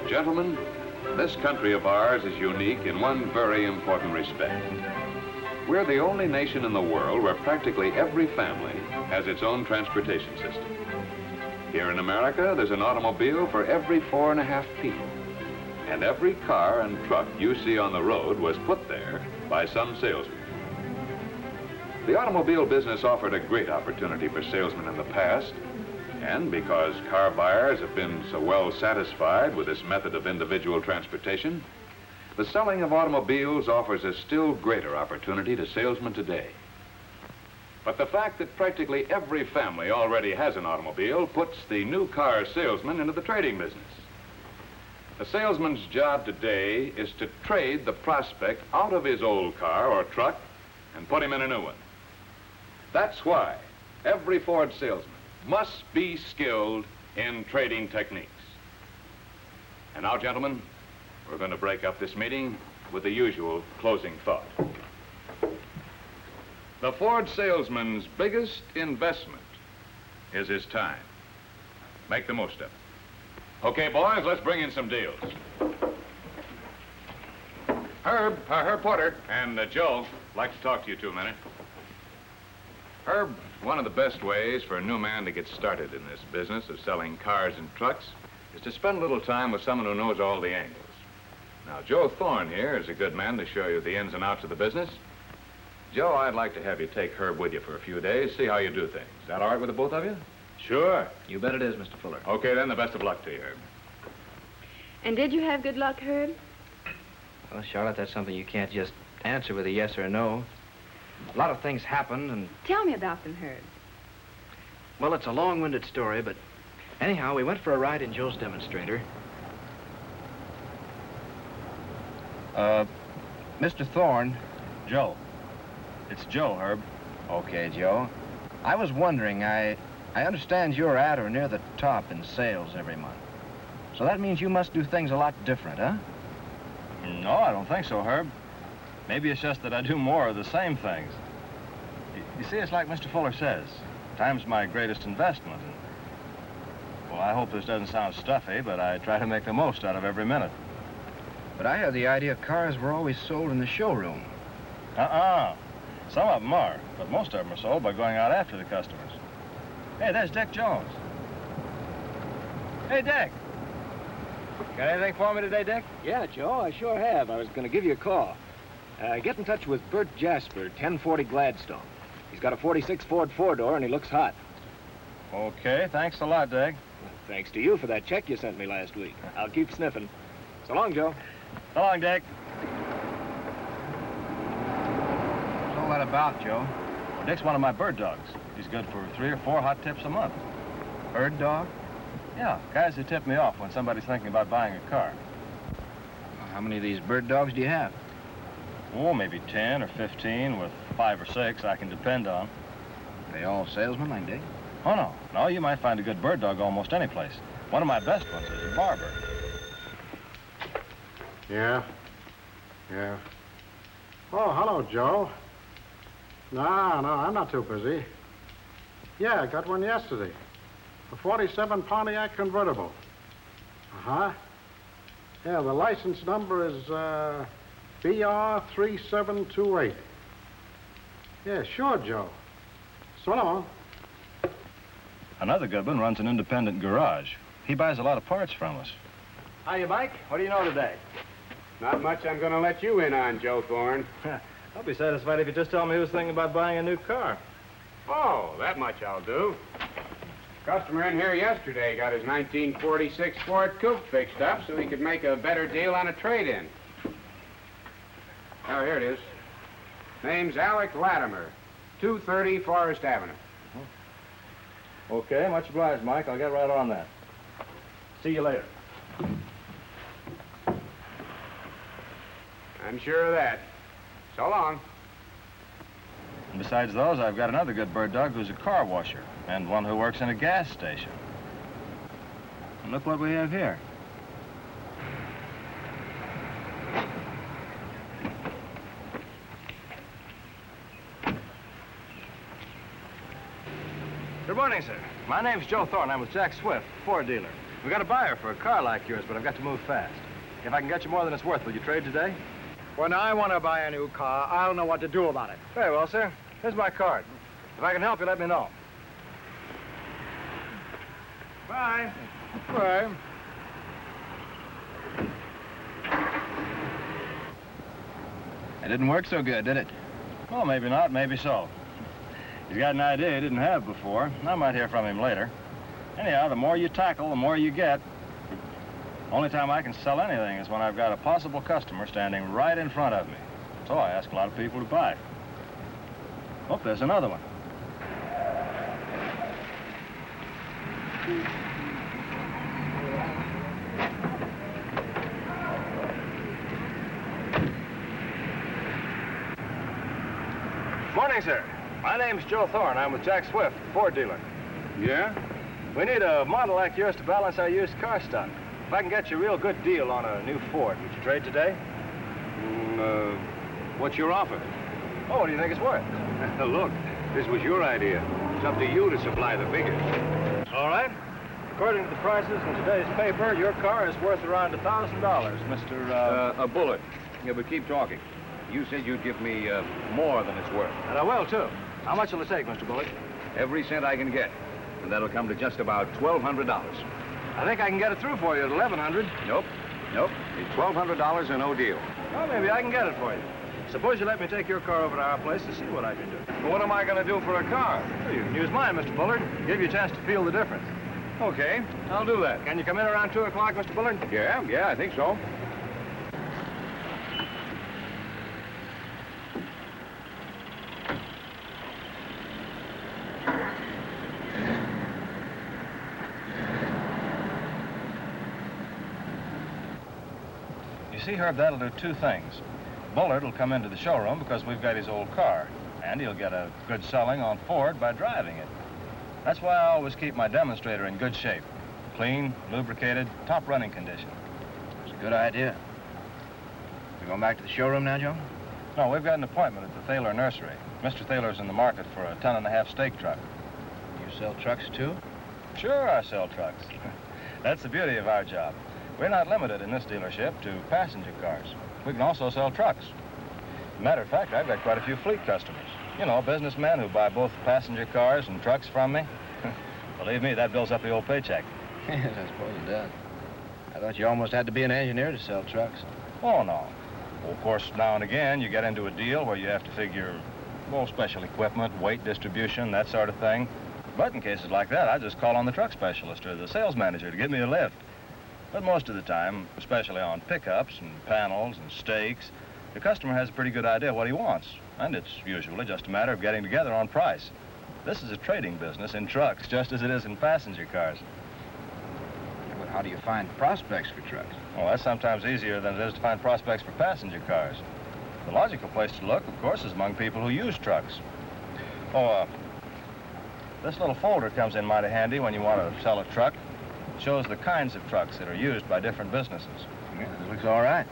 Gentlemen, this country of ours is unique in one very important respect. We're the only nation in the world where practically every family has its own transportation system. Here in America, there's an automobile for every 4.5 people. And every car and truck you see on the road was put there by some salesman. The automobile business offered a great opportunity for salesmen in the past, and because car buyers have been so well satisfied with this method of individual transportation, the selling of automobiles offers a still greater opportunity to salesmen today. But the fact that practically every family already has an automobile puts the new car salesman into the trading business. A salesman's job today is to trade the prospect out of his old car or truck and put him in a new one. That's why every Ford salesman must be skilled in trading techniques. And now, gentlemen, we're going to break up this meeting with the usual closing thought. The Ford salesman's biggest investment is his time. Make the most of it. Okay, boys, let's bring in some deals. Herb Porter, and Joe, like to talk to you 2 minutes. Herb, one of the best ways for a new man to get started in this business of selling cars and trucks is to spend a little time with someone who knows all the angles. Now, Joe Thorne here is a good man to show you the ins and outs of the business. Joe, I'd like to have you take Herb with you for a few days, see how you do things. Is that all right with the both of you? Sure. You bet it is, Mr. Fuller. Okay, then, the best of luck to you, Herb. And did you have good luck, Herb? Well, Charlotte, that's something you can't just answer with a yes or a no. A lot of things happen, and... Tell me about them, Herb. Well, it's a long-winded story, but anyhow, we went for a ride in Joe's demonstrator. Mr. Thorne, Joe. It's Joe, Herb. Okay, Joe. I was wondering, I understand you're at or near the top in sales every month. So that means you must do things a lot different, huh? No, I don't think so, Herb. Maybe it's just that I do more of the same things. You see, it's like Mr. Fuller says. Time's my greatest investment. And, well, I hope this doesn't sound stuffy, but I try to make the most out of every minute. But I had the idea cars were always sold in the showroom. Some of them are, but most of them are sold by going out after the customers. Hey, there's Dick Jones. Hey, Dick. Got anything for me today, Dick? Yeah, Joe, I sure have. I was going to give you a call. Get in touch with Bert Jasper, 1040 Gladstone. He's got a 46 Ford four-door, and he looks hot. Okay, thanks a lot, Dick. Thanks to you for that check you sent me last week. I'll keep sniffing. So long, Joe. So long, Dick. What's all that about, Joe? Well, Dick's one of my bird dogs. He's good for 3 or 4 hot tips a month. Bird dog? Yeah, guys who tip me off when somebody's thinking about buying a car. How many of these bird dogs do you have? Oh, maybe 10 or 15 with 5 or 6 I can depend on. Are they all salesmen like Dick? Oh, no. No, you might find a good bird dog almost any place. One of my best ones is a barber. Yeah. Oh, hello, Joe. No, I'm not too busy. Yeah, I got one yesterday. A 47 Pontiac convertible. Uh-huh. Yeah, the license number is, BR3728. Yeah, sure, Joe. So long. Another good one runs an independent garage. He buys a lot of parts from us. Hiya, Mike. What do you know today? Not much I'm going to let you in on, Joe Thorne. I'll be satisfied if you just tell me who's thinking about buying a new car. Oh, that much I'll do. Customer in here yesterday got his 1946 Ford Coupe fixed up so he could make a better deal on a trade-in. Oh, here it is. Name's Alec Latimer, 230 Forest Avenue. Okay, much obliged, Mike. I'll get right on that. See you later. I'm sure of that. So long. And besides those, I've got another good bird dog who's a car washer and one who works in a gas station. And look what we have here. Good morning, sir. My name's Joe Thorne. I'm with Jack Swift, Ford dealer. We got a buyer for a car like yours, but I've got to move fast. If I can get you more than it's worth, will you trade today? When I want to buy a new car, I'll know what to do about it. Very well, sir. Here's my card. If I can help you, let me know. Bye. Bye. It didn't work so good, did it? Well, maybe not, maybe so. He's got an idea he didn't have before. I might hear from him later. Anyhow, the more you tackle, the more you get. Only time I can sell anything is when I've got a possible customer standing right in front of me. So I ask a lot of people to buy. Oh, there's another one. Morning, sir. My name's Joe Thorne. I'm with Jack Swift, Ford dealer. Yeah? We need a model like yours to balance our used car stock. If I can get you a real good deal on a new Ford, would you trade today? What's your offer? Oh, what do you think it's worth? Look, this was your idea. It's up to you to supply the figures. All right. According to the prices in today's paper, your car is worth around $1,000, Mr. A bullet. Yeah, but keep talking. You said you'd give me more than it's worth. And I will, too. How much will it take, Mr. Bullock? Every cent I can get. And that'll come to just about $1,200. I think I can get it through for you at $1,100. Nope. It's $1,200 and no deal. Well, maybe I can get it for you. Suppose you let me take your car over to our place to see what I can do. But what am I going to do for a car? Well, you can use mine, Mr. Bullard. Give you a chance to feel the difference. Okay, I'll do that. Can you come in around 2 o'clock, Mr. Bullard? Yeah, I think so. You see, Herb, that'll do 2 things. Bullard will come into the showroom because we've got his old car, and he'll get a good selling on Ford by driving it. That's why I always keep my demonstrator in good shape. Clean, lubricated, top running condition. It's a good idea. You going back to the showroom now, Joe? No, we've got an appointment at the Thaler Nursery. Mr. Thaler's in the market for a 10.5 stake truck. You sell trucks, too? Sure, I sell trucks. That's the beauty of our job. We're not limited in this dealership to passenger cars. We can also sell trucks. Matter of fact, I've got quite a few fleet customers. You know, businessmen who buy both passenger cars and trucks from me. Believe me, that builds up the old paycheck. Yes, I suppose it does. I thought you almost had to be an engineer to sell trucks. Oh, no. Well, of course, now and again, you get into a deal where you have to figure, well, special equipment, weight distribution, that sort of thing. But in cases like that, I just call on the truck specialist or the sales manager to give me a lift. But most of the time, especially on pickups and panels and stakes, the customer has a pretty good idea what he wants. And it's usually just a matter of getting together on price. This is a trading business in trucks, just as it is in passenger cars. But how do you find prospects for trucks? Well, that's sometimes easier than it is to find prospects for passenger cars. The logical place to look, of course, is among people who use trucks. Oh, this little folder comes in mighty handy when you want to sell a truck. It shows the kinds of trucks that are used by different businesses. Yeah, this looks all right.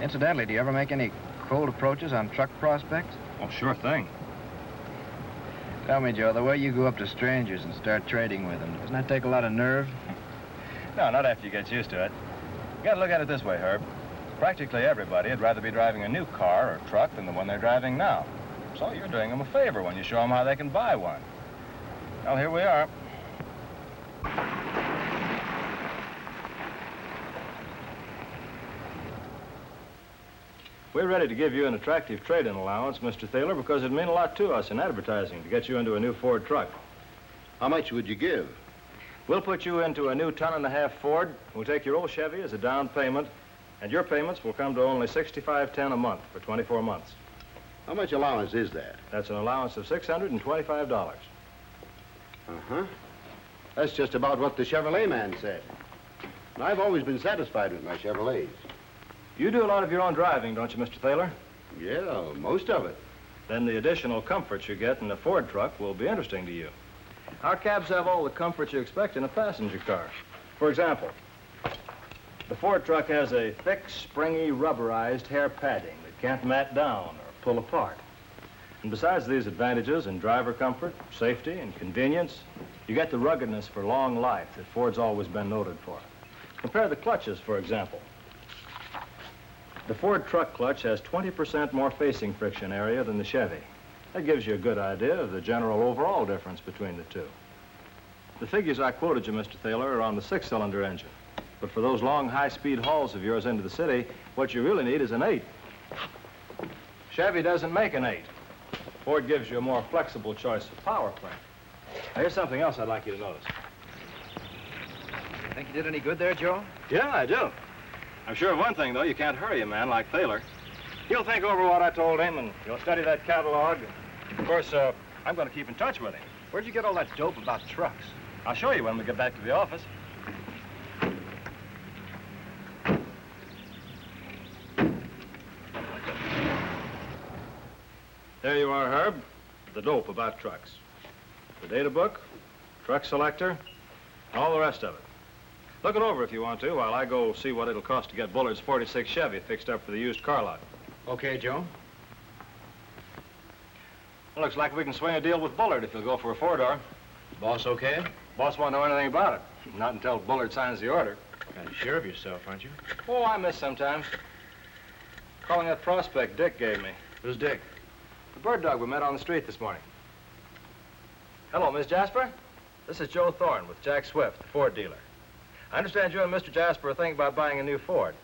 Incidentally, do you ever make any cold approaches on truck prospects? Oh, sure thing. Tell me, Joe, the way you go up to strangers and start trading with them, doesn't that take a lot of nerve? No, not after you get used to it. You gotta look at it this way, Herb. Practically everybody would rather be driving a new car or truck than the one they're driving now. So you're doing them a favor when you show them how they can buy one. Well, here we are. We're ready to give you an attractive trade-in allowance, Mr. Thaler, because it'd mean a lot to us in advertising to get you into a new Ford truck. How much would you give? We'll put you into a new 10.5 Ford. We'll take your old Chevy as a down payment, and your payments will come to only $65.10 a month for 24 months. How much allowance is that? That's an allowance of $625. Uh-huh. That's just about what the Chevrolet man said. And I've always been satisfied with my Chevrolets. You do a lot of your own driving, don't you, Mr. Thaler? Yeah, most of it. Then the additional comforts you get in a Ford truck will be interesting to you. Our cabs have all the comforts you expect in a passenger car. For example, the Ford truck has a thick, springy, rubberized hair padding that can't mat down or pull apart. And besides these advantages in driver comfort, safety, and convenience, you get the ruggedness for long life that Ford's always been noted for. Compare the clutches, for example. The Ford truck clutch has 20% more facing friction area than the Chevy. That gives you a good idea of the general overall difference between the two. The figures I quoted you, Mr. Thaler, are on the 6-cylinder engine. But for those long, high-speed hauls of yours into the city, what you really need is an 8. Chevy doesn't make an 8. Ford gives you a more flexible choice of power plant. Now, here's something else I'd like you to notice. Think you did any good there, Joe? Yeah, I do. I'm sure of one thing, though. You can't hurry a man like Thaler. He'll think over what I told him, and he'll study that catalog. Of course, I'm going to keep in touch with him. Where'd you get all that dope about trucks? I'll show you when we get back to the office. There you are, Herb. The dope about trucks. The data book, truck selector, all the rest of it. Look it over if you want to, while I go see what it'll cost to get Bullard's 46 Chevy fixed up for the used car lot. Okay, Joe. Well, looks like we can swing a deal with Bullard if he'll go for a 4-door. Boss okay? Boss won't know anything about it. Not until Bullard signs the order. Kind of sure of yourself, aren't you? Oh, I miss sometimes. Calling that prospect Dick gave me. Who's Dick? The bird dog we met on the street this morning. Hello, Miss Jasper. This is Joe Thorne with Jack Swift, the Ford dealer. I understand you and Mr. Jasper are thinking about buying a new Ford.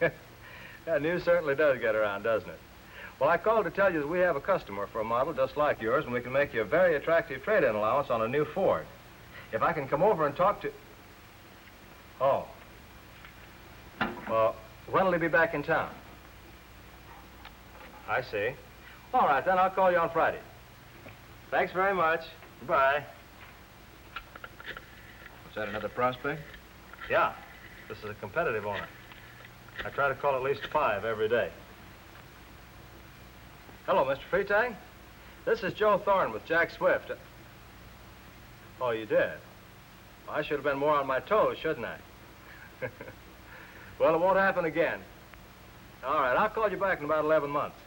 Yeah, news certainly does get around, doesn't it? Well, I called to tell you that we have a customer for a model just like yours, and we can make you a very attractive trade-in allowance on a new Ford. If I can come over and talk to... Oh. Well, when will he be back in town? I see. All right, then I'll call you on Friday. Thanks very much. Goodbye. Was that another prospect? Yeah. This is a competitive owner. I try to call at least 5 every day. Hello, Mr. Freetag. This is Joe Thorne with Jack Swift. Oh, you did? Well, I should have been more on my toes, shouldn't I? Well, it won't happen again. All right, I'll call you back in about 11 months.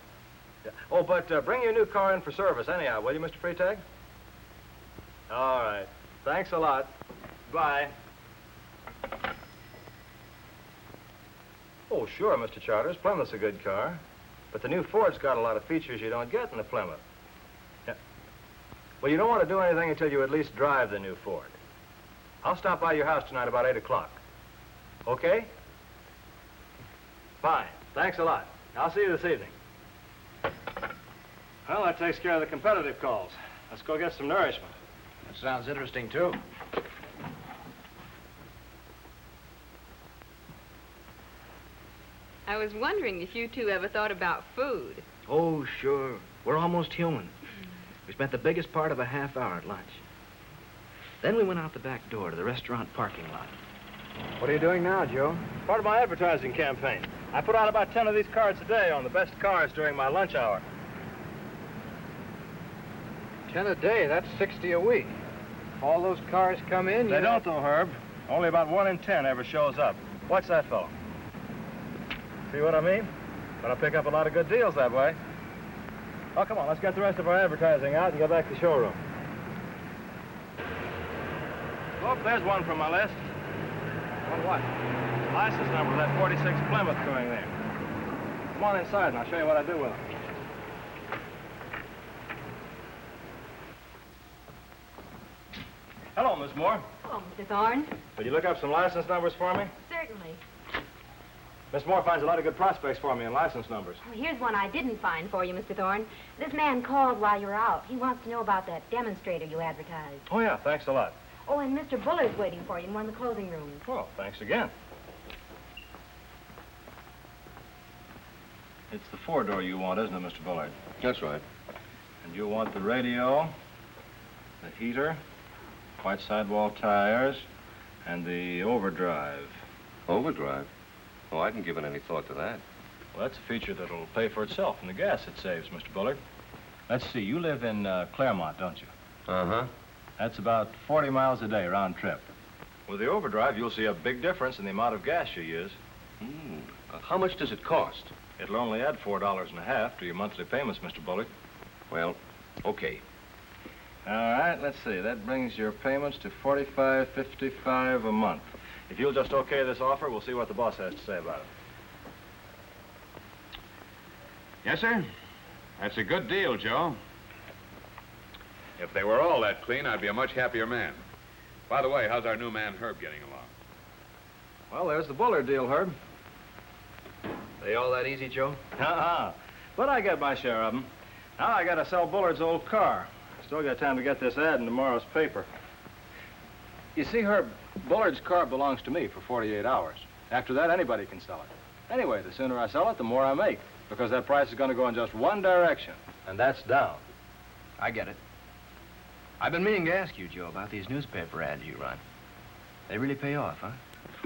Yeah. Oh, but bring your new car in for service anyhow, will you, Mr. Freitag? All right. Thanks a lot. Bye. Oh, sure, Mr. Charters. Plymouth's a good car. But the new Ford's got a lot of features you don't get in the Plymouth. Yeah. Well, you don't want to do anything until you at least drive the new Ford. I'll stop by your house tonight about 8 o'clock. Okay? Fine. Thanks a lot. I'll see you this evening. Well, that takes care of the competitive calls. Let's go get some nourishment. That sounds interesting, too. I was wondering if you two ever thought about food. Oh, sure. We're almost human. We spent the biggest part of a half hour at lunch. Then we went out the back door to the restaurant parking lot. What are you doing now, Joe? Part of my advertising campaign. I put out about 10 of these cards a day on the best cars during my lunch hour. 10 a day, that's 60 a week. If all those cars come in, They don't, though, Herb. Only about 1 in 10 ever shows up. Watch that fellow. See what I mean? But I pick up a lot of good deals that way. Oh, come on, let's get the rest of our advertising out and go back to the showroom. Oh, there's one from my list. On what? License number of that 46 Plymouth going there. Come on inside and I'll show you what I do with them. Hello, Miss Moore. Hello, Mr. Thorne. Will you look up some license numbers for me? Certainly. Miss Moore finds a lot of good prospects for me in license numbers. Well, here's one I didn't find for you, Mr. Thorne. This man called while you were out. He wants to know about that demonstrator you advertised. Oh, yeah, thanks a lot. Oh, and Mr. Buller's waiting for you in one of the clothing rooms. Well, thanks again. It's the four-door you want, isn't it, Mr. Bullard? That's right. And you want the radio, the heater, white sidewall tires, and the overdrive. Overdrive? Oh, I haven't given any thought to that. Well, that's a feature that'll pay for itself in the gas it saves, Mr. Bullard. Let's see, you live in Claremont, don't you? Uh-huh. That's about 40 miles a day round trip. With the overdrive, you'll see a big difference in the amount of gas you use. How much does it cost? It'll only add $4.50 to your monthly payments, Mr. Bullard. Well, okay. All right, let's see. That brings your payments to $45.55 a month. If you'll just okay this offer, we'll see what the boss has to say about it. Yes, sir. That's a good deal, Joe. If they were all that clean, I'd be a much happier man. By the way, how's our new man, Herb, getting along? Well, there's the Bullard deal, Herb. They all that easy, Joe? But I get my share of them. Now I gotta sell Bullard's old car. Still got time to get this ad in tomorrow's paper. You see, Herb, Bullard's car belongs to me for 48 hours. After that, anybody can sell it. Anyway, the sooner I sell it, the more I make, because that price is going to go in just one direction, and that's down. I get it. I've been meaning to ask you, Joe, about these newspaper ads you run. They really pay off, huh?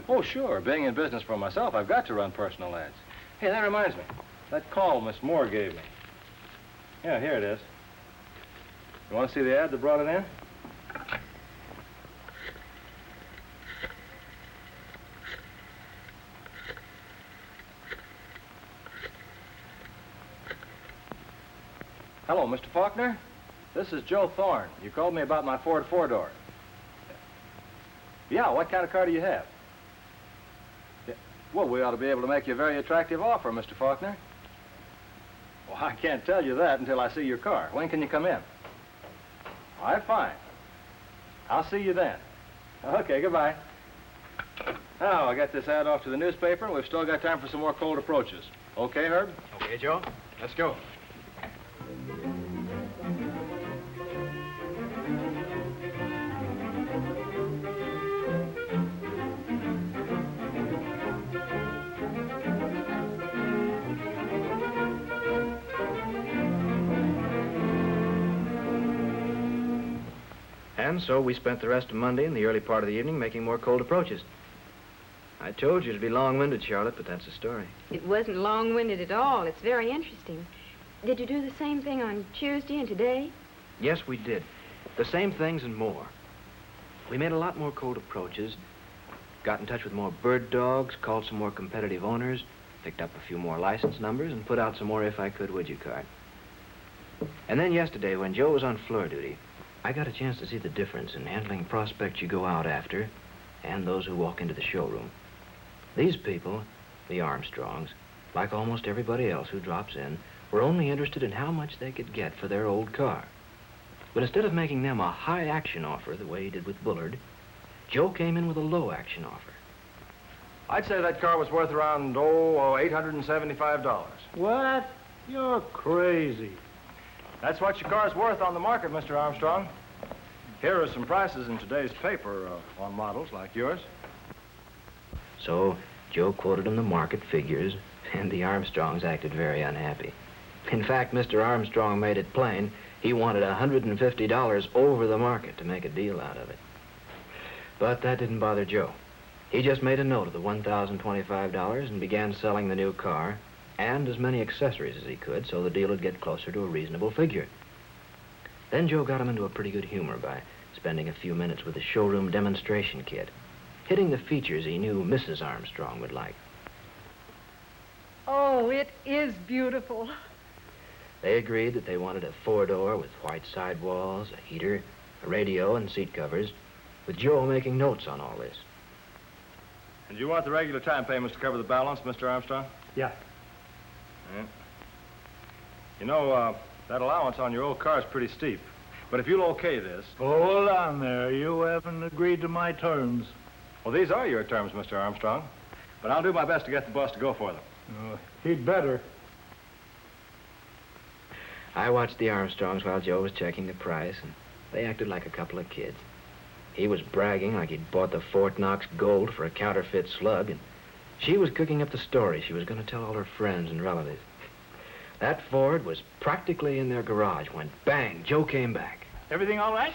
Oh, sure. Being in business for myself, I've got to run personal ads. Hey, that reminds me. That call Miss Moore gave me. Yeah, here it is. You want to see the ad that brought it in? Hello, Mr. Faulkner. This is Joe Thorne. You called me about my Ford four-door. Yeah, what kind of car do you have? Yeah. Well, we ought to be able to make you a very attractive offer, Mr. Faulkner. Well, I can't tell you that until I see your car. When can you come in? All right, fine. I'll see you then. Okay, goodbye. Now, I'll get this ad off to the newspaper, and we've still got time for some more cold approaches. Okay, Herb? Okay, Joe. Let's go. And so we spent the rest of Monday and the early part of the evening making more cold approaches. I told you it'd be long-winded, Charlotte, but that's the story. It wasn't long-winded at all. It's very interesting. Did you do the same thing on Tuesday and today? Yes, we did. The same things and more. We made a lot more cold approaches, got in touch with more bird dogs, called some more competitive owners, picked up a few more license numbers, and put out some more if I could, would you card. And then yesterday, when Joe was on floor duty, I got a chance to see the difference in handling prospects you go out after and those who walk into the showroom. These people, the Armstrongs, like almost everybody else who drops in, were only interested in how much they could get for their old car. But instead of making them a high-action offer the way he did with Bullard, Joe came in with a low-action offer. I'd say that car was worth around, $875. What? You're crazy. That's what your car's worth on the market, Mr. Armstrong. Here are some prices in today's paper on models like yours. So Joe quoted him the market figures, and the Armstrongs acted very unhappy. In fact, Mr. Armstrong made it plain he wanted $150 over the market to make a deal out of it. But that didn't bother Joe. He just made a note of the $1,025 and began selling the new car and as many accessories as he could so the deal would get closer to a reasonable figure. Then Joe got him into a pretty good humor by spending a few minutes with the showroom demonstration kit, hitting the features he knew Mrs. Armstrong would like. Oh, it is beautiful. They agreed that they wanted a four-door with white sidewalls, a heater, a radio, and seat covers, with Joe making notes on all this. And you want the regular time payments to cover the balance, Mr. Armstrong? Yeah. Yeah. You know, that allowance on your old car is pretty steep. But if you'll okay this... Hold on there. You haven't agreed to my terms. Well, these are your terms, Mr. Armstrong. But I'll do my best to get the boss to go for them. He'd better. I watched the Armstrongs while Joe was checking the price, and they acted like a couple of kids. He was bragging like he'd bought the Fort Knox Gold for a counterfeit slug, and she was cooking up the story she was going to tell all her friends and relatives. That Ford was practically in their garage when, bang, Joe came back. Everything all right?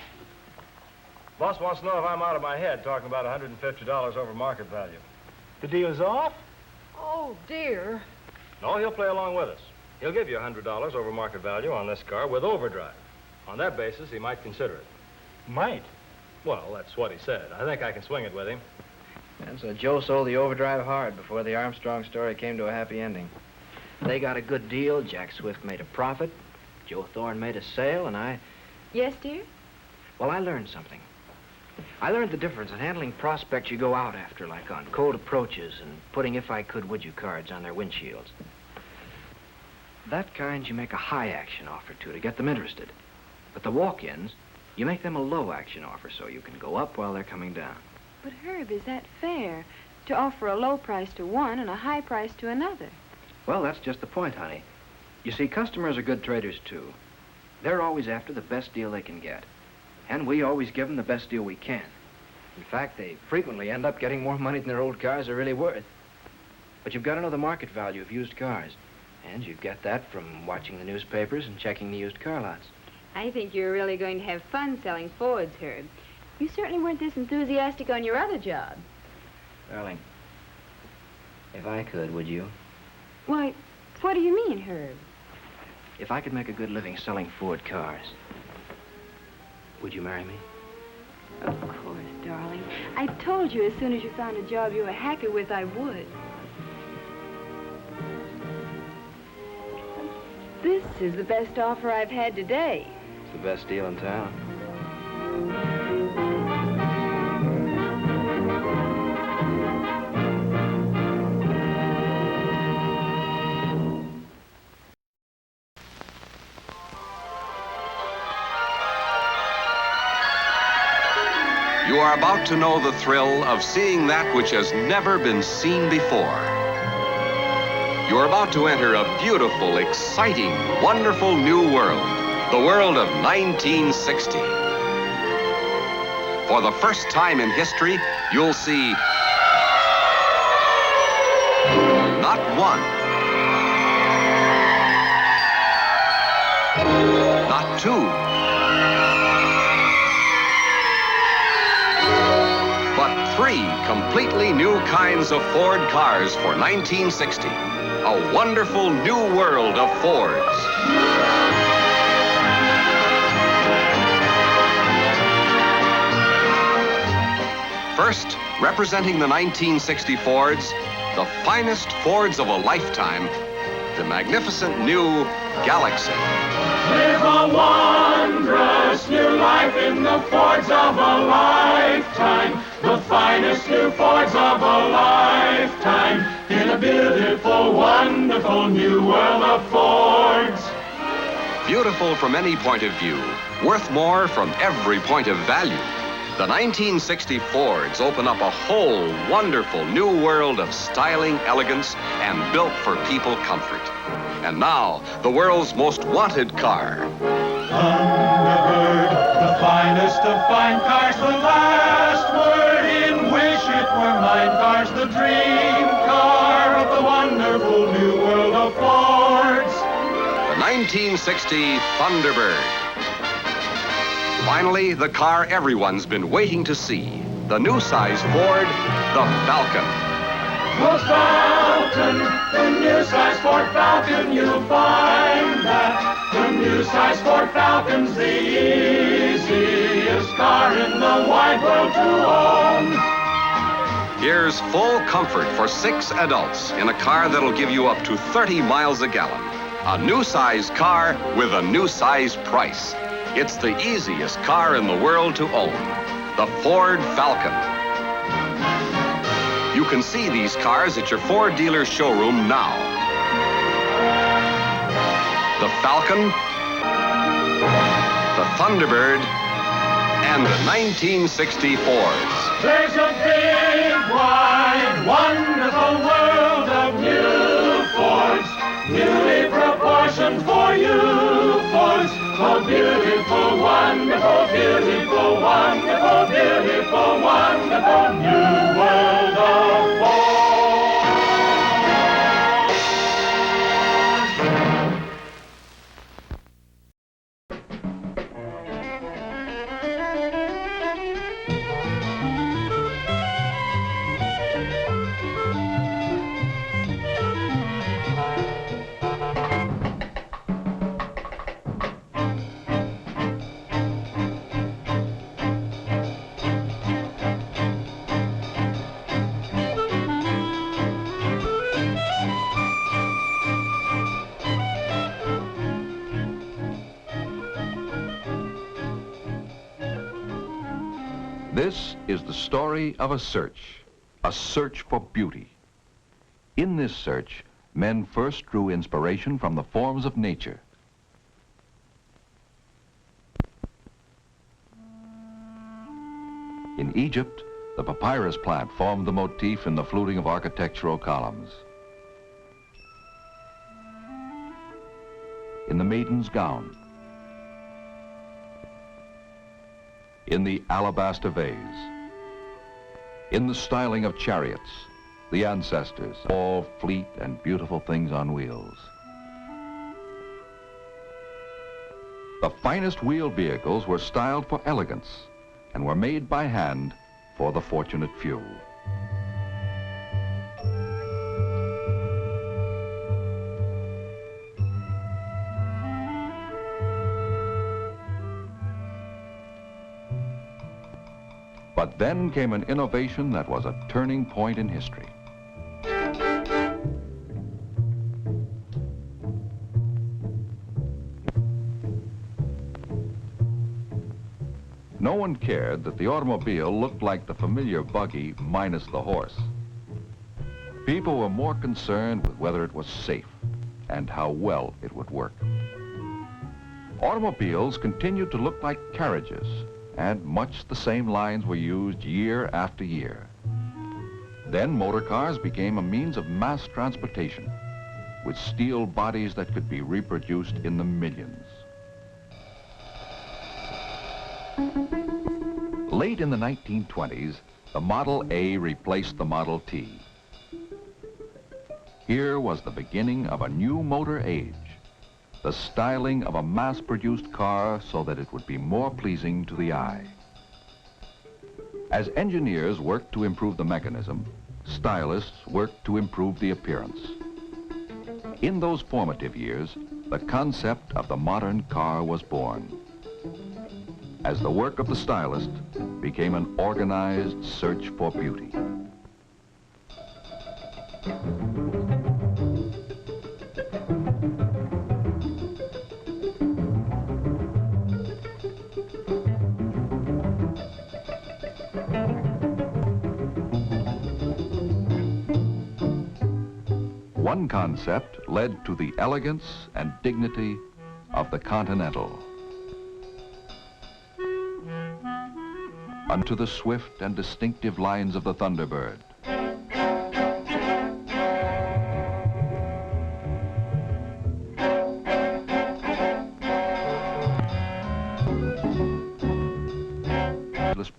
Boss wants to know if I'm out of my head talking about $150 over market value. The deal's off? Oh, dear. No, he'll play along with us. He'll give you $100 over market value on this car with overdrive. On that basis, he might consider it. Might? Well, that's what he said. I think I can swing it with him. And so Joe sold the overdrive hard before the Armstrong story came to a happy ending. They got a good deal. Jack Swift made a profit. Joe Thorne made a sale, and I... Yes, dear? Well, I learned something. I learned the difference in handling prospects you go out after, like on cold approaches and putting if I could would you cards on their windshields. That kind you make a high-action offer to get them interested. But the walk-ins, you make them a low-action offer so you can go up while they're coming down. But, Herb, is that fair? To offer a low price to one and a high price to another? Well, that's just the point, honey. You see, customers are good traders, too. They're always after the best deal they can get. And we always give them the best deal we can. In fact, they frequently end up getting more money than their old cars are really worth. But you've got to know the market value of used cars. And you get that from watching the newspapers and checking the used car lots. I think you're really going to have fun selling Fords, Herb. You certainly weren't this enthusiastic on your other job. Darling, if I could, would you? Why, what do you mean, Herb? If I could make a good living selling Ford cars, would you marry me? Of course, darling. I told you as soon as you found a job you were happy with, I would. This is the best offer I've had today. It's the best deal in town. You are about to know the thrill of seeing that which has never been seen before. You are about to enter a beautiful, exciting, wonderful new world, the world of 1960. For the first time in history, you'll see not one, not two, but three completely new kinds of Ford cars for 1960. A wonderful new world of Fords. First, representing the 1960 Fords, the finest Fords of a lifetime, the magnificent new Galaxy. Live a wondrous new life in the Fords of a lifetime, the finest new Fords of a lifetime, in a beautiful, wonderful new world of Fords. Beautiful from any point of view, worth more from every point of value. The 1960 Fords open up a whole wonderful new world of styling, elegance, and built for people comfort. And now, the world's most wanted car. Thunderbird, the finest of fine cars, the last word in Wish It Were Mine cars, the dream car of the wonderful new world of Fords. The 1960 Thunderbird. Finally, the car everyone's been waiting to see. The new size Ford, the Falcon. The Falcon, the new size Ford Falcon, you'll find that the new size Ford Falcon's the easiest car in the wide world to own. Here's full comfort for 6 adults in a car that'll give you up to 30 miles a gallon. A new size car with a new size price. It's the easiest car in the world to own, the Ford Falcon. You can see these cars at your Ford dealer showroom now. The Falcon, the Thunderbird, and the 1960 Fords. There's a big, wide, wonderful world of new Fords, newly proportioned for you, Fords. Oh, beautiful, wonderful, beautiful, wonderful, beautiful, wonderful new world of Ford. This is the story of a search for beauty. In this search, men first drew inspiration from the forms of nature. In Egypt, the papyrus plant formed the motif in the fluting of architectural columns. In the maiden's gown, in the alabaster vase, in the styling of chariots, the ancestors, all fleet and beautiful things on wheels. The finest wheeled vehicles were styled for elegance and were made by hand for the fortunate few. But then came an innovation that was a turning point in history. No one cared that the automobile looked like the familiar buggy minus the horse. People were more concerned with whether it was safe and how well it would work. Automobiles continued to look like carriages, and much the same lines were used year after year. Then motor cars became a means of mass transportation with steel bodies that could be reproduced in the millions. Late in the 1920s, the Model A replaced the Model T. Here was the beginning of a new motor age, the styling of a mass-produced car so that it would be more pleasing to the eye. As engineers worked to improve the mechanism, stylists worked to improve the appearance. In those formative years, the concept of the modern car was born, as the work of the stylist became an organized search for beauty. One concept led to the elegance and dignity of the Continental, unto the swift and distinctive lines of the Thunderbird.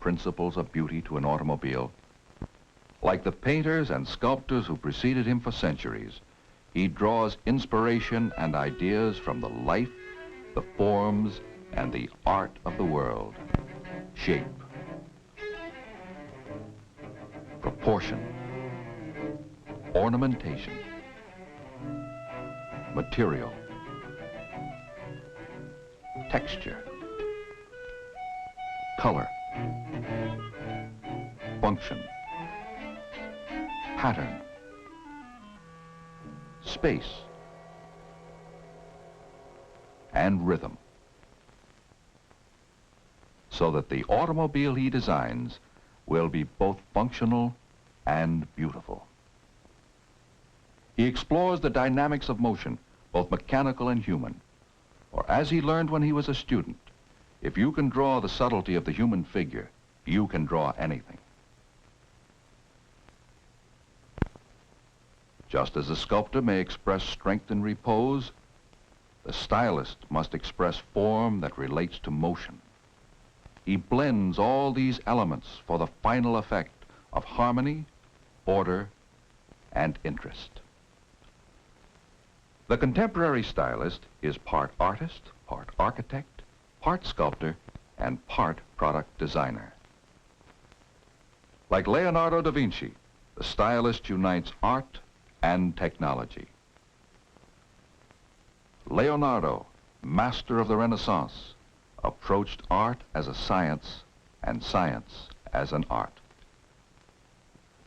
Principles of beauty to an automobile. Like the painters and sculptors who preceded him for centuries, he draws inspiration and ideas from the life, the forms, and the art of the world. Shape, proportion, ornamentation, material, texture, color, function, pattern, space, and rhythm, so that the automobile he designs will be both functional and beautiful. He explores the dynamics of motion, both mechanical and human, or as he learned when he was a student, if you can draw the subtlety of the human figure, you can draw anything. Just as a sculptor may express strength in repose, the stylist must express form that relates to motion. He blends all these elements for the final effect of harmony, order, and interest. The contemporary stylist is part artist, part architect, part sculptor, and part product designer. Like Leonardo da Vinci, the stylist unites art and technology. Leonardo, master of the Renaissance, approached art as a science and science as an art.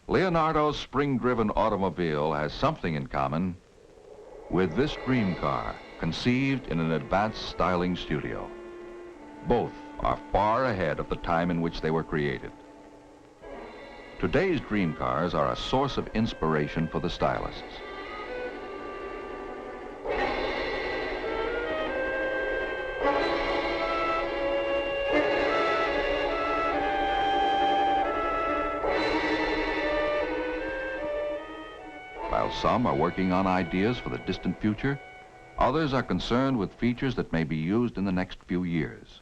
Leonardo's spring-driven automobile has something in common with this dream car conceived in an advanced styling studio. Both are far ahead of the time in which they were created. Today's dream cars are a source of inspiration for the stylists. While some are working on ideas for the distant future, others are concerned with features that may be used in the next few years.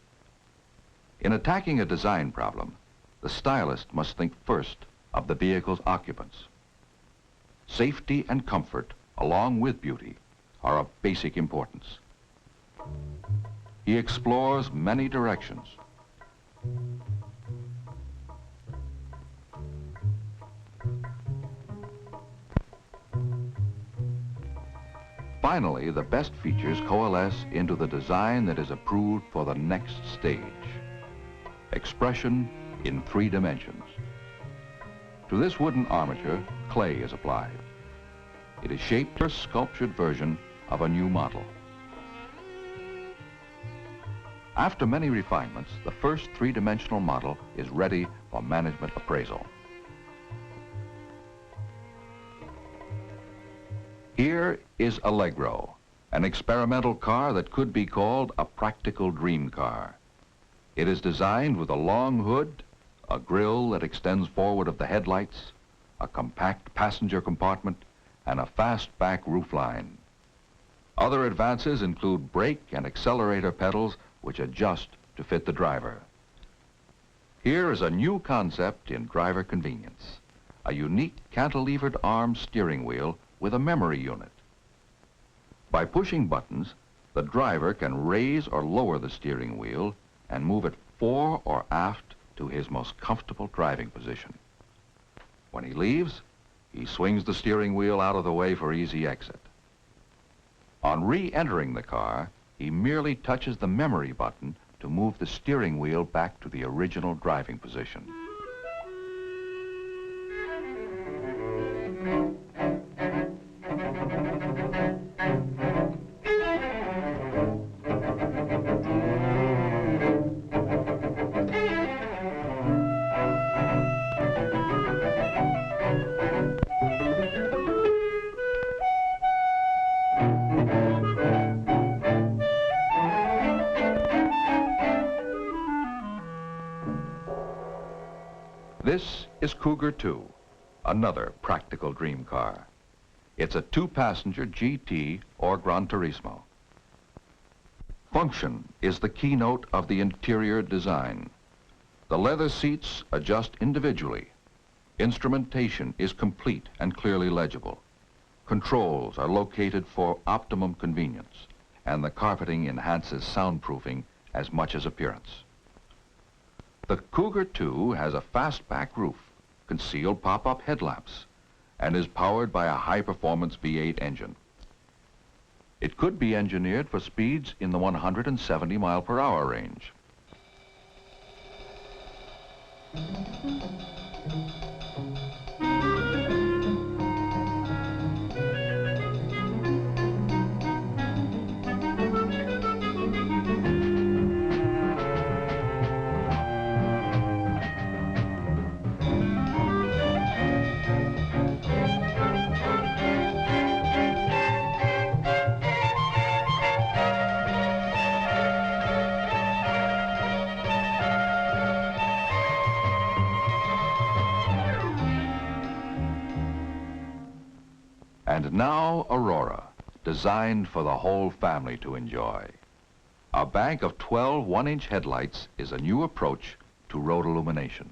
In attacking a design problem, the stylist must think first of the vehicle's occupants. Safety and comfort, along with beauty, are of basic importance. He explores many directions. Finally, the best features coalesce into the design that is approved for the next stage. Expression in 3 dimensions. To this wooden armature, clay is applied. It is shaped for a sculptured version of a new model. After many refinements, the first 3-dimensional model is ready for management appraisal. Here is Allegro, an experimental car that could be called a practical dream car. It is designed with a long hood, a grille that extends forward of the headlights, a compact passenger compartment, and a fast-back roofline. Other advances include brake and accelerator pedals which adjust to fit the driver. Here is a new concept in driver convenience, a unique cantilevered arm steering wheel with a memory unit. By pushing buttons, the driver can raise or lower the steering wheel and move it fore or aft to his most comfortable driving position. When he leaves, he swings the steering wheel out of the way for easy exit. On re-entering the car, he merely touches the memory button to move the steering wheel back to the original driving position. This is Cougar 2, another practical dream car. It's a 2-passenger GT or Gran Turismo. Function is the keynote of the interior design. The leather seats adjust individually. Instrumentation is complete and clearly legible. Controls are located for optimum convenience, and the carpeting enhances soundproofing as much as appearance. The Cougar 2 has a fastback roof, concealed pop-up headlamps, and is powered by a high-performance V8 engine. It could be engineered for speeds in the 170 mile per hour range. And now Aurora, designed for the whole family to enjoy. A bank of 12 1-inch headlights is a new approach to road illumination.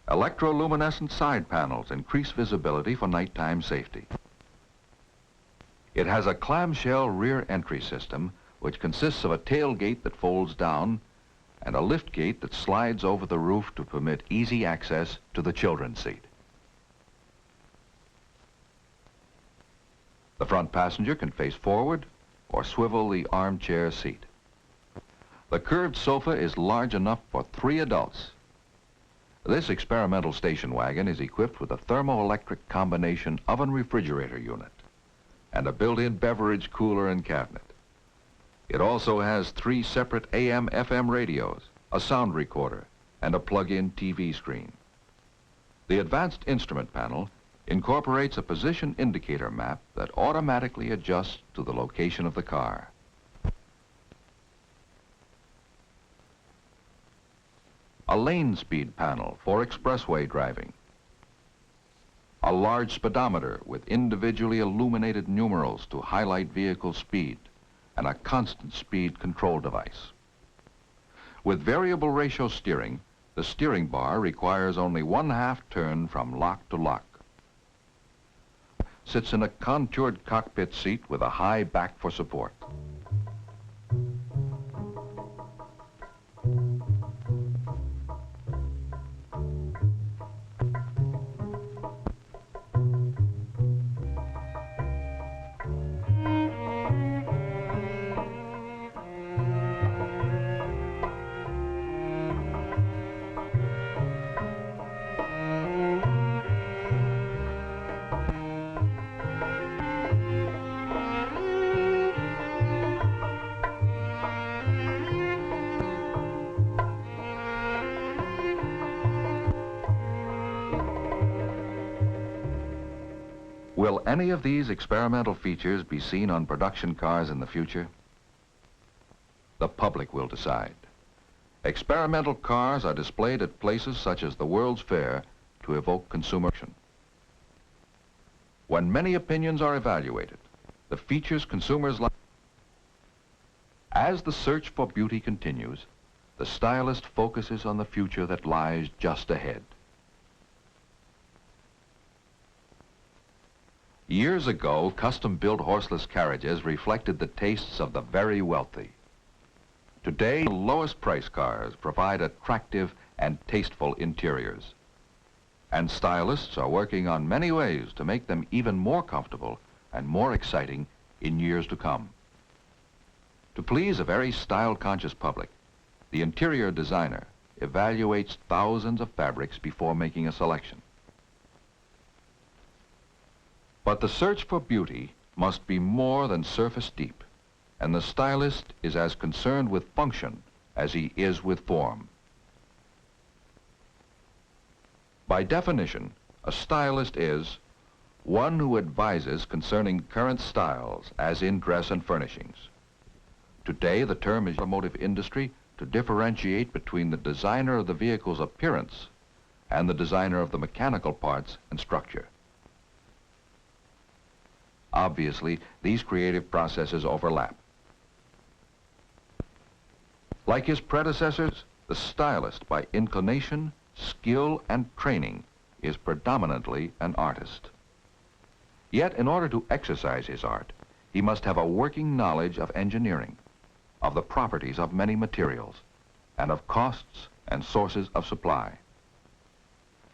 Electroluminescent side panels increase visibility for nighttime safety. It has a clamshell rear entry system which consists of a tailgate that folds down and a lift gate that slides over the roof to permit easy access to the children's seat. The front passenger can face forward or swivel the armchair seat. The curved sofa is large enough for 3 adults. This experimental station wagon is equipped with a thermoelectric combination oven refrigerator unit and a built-in beverage cooler and cabinet. It also has 3 separate AM/FM radios, a sound recorder, and a plug-in TV screen. The advanced instrument panel incorporates a position indicator map that automatically adjusts to the location of the car. A lane speed panel for expressway driving. A large speedometer with individually illuminated numerals to highlight vehicle speed, and a constant speed control device. With variable ratio steering, the steering bar requires only 1/2 turn from lock to lock. Sits in a contoured cockpit seat with a high back for support. Will any of these experimental features be seen on production cars in the future? The public will decide. Experimental cars are displayed at places such as the World's Fair to evoke consumer action. When many opinions are evaluated, the features consumers like. As the search for beauty continues, the stylist focuses on the future that lies just ahead. Years ago, custom-built horseless carriages reflected the tastes of the very wealthy. Today, the lowest price cars provide attractive and tasteful interiors. And stylists are working on many ways to make them even more comfortable and more exciting in years to come. To please a very style-conscious public, the interior designer evaluates thousands of fabrics before making a selection. But the search for beauty must be more than surface deep, and the stylist is as concerned with function as he is with form. By definition, a stylist is one who advises concerning current styles, as in dress and furnishings. Today, the term is automotive industry to differentiate between the designer of the vehicle's appearance and the designer of the mechanical parts and structure. Obviously, these creative processes overlap. Like his predecessors, the stylist, by inclination, skill, and training, is predominantly an artist. Yet, in order to exercise his art, he must have a working knowledge of engineering, of the properties of many materials, and of costs and sources of supply.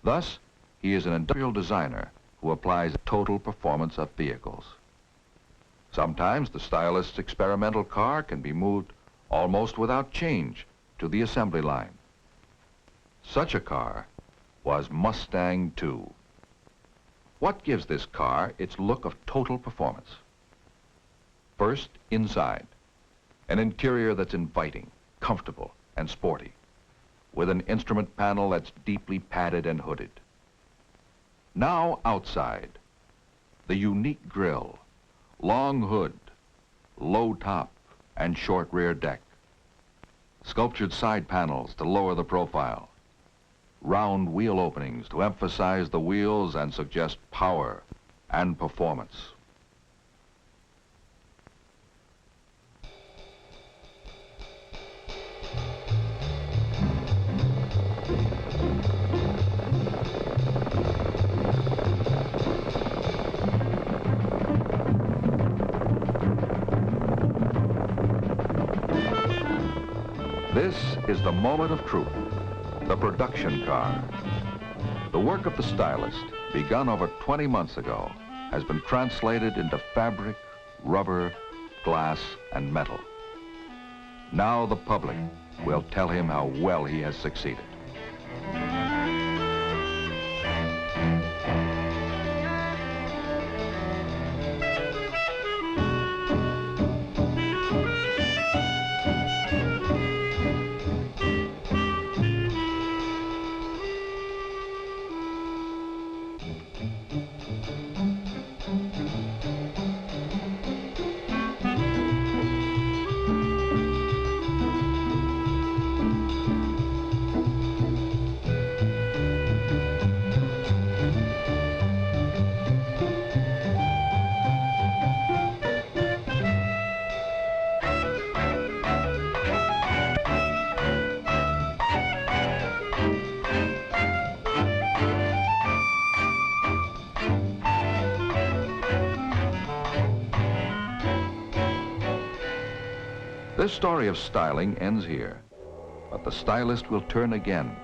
Thus, he is an industrial designer who applies total performance of vehicles. Sometimes the stylist's experimental car can be moved almost without change to the assembly line. Such a car was Mustang II. What gives this car its look of total performance? First, inside. An interior that's inviting, comfortable, and sporty, with an instrument panel that's deeply padded and hooded. Now outside, the unique grille, long hood, low top, and short rear deck. Sculptured side panels to lower the profile. Round wheel openings to emphasize the wheels and suggest power and performance. This is the moment of truth, the production car. The work of the stylist, begun over 20 months ago, has been translated into fabric, rubber, glass, and metal. Now the public will tell him how well he has succeeded. This story of styling ends here, but the stylist will turn again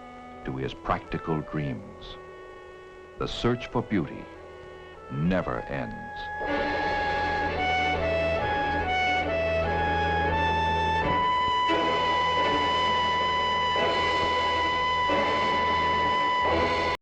to his practical dreams. The search for beauty never ends.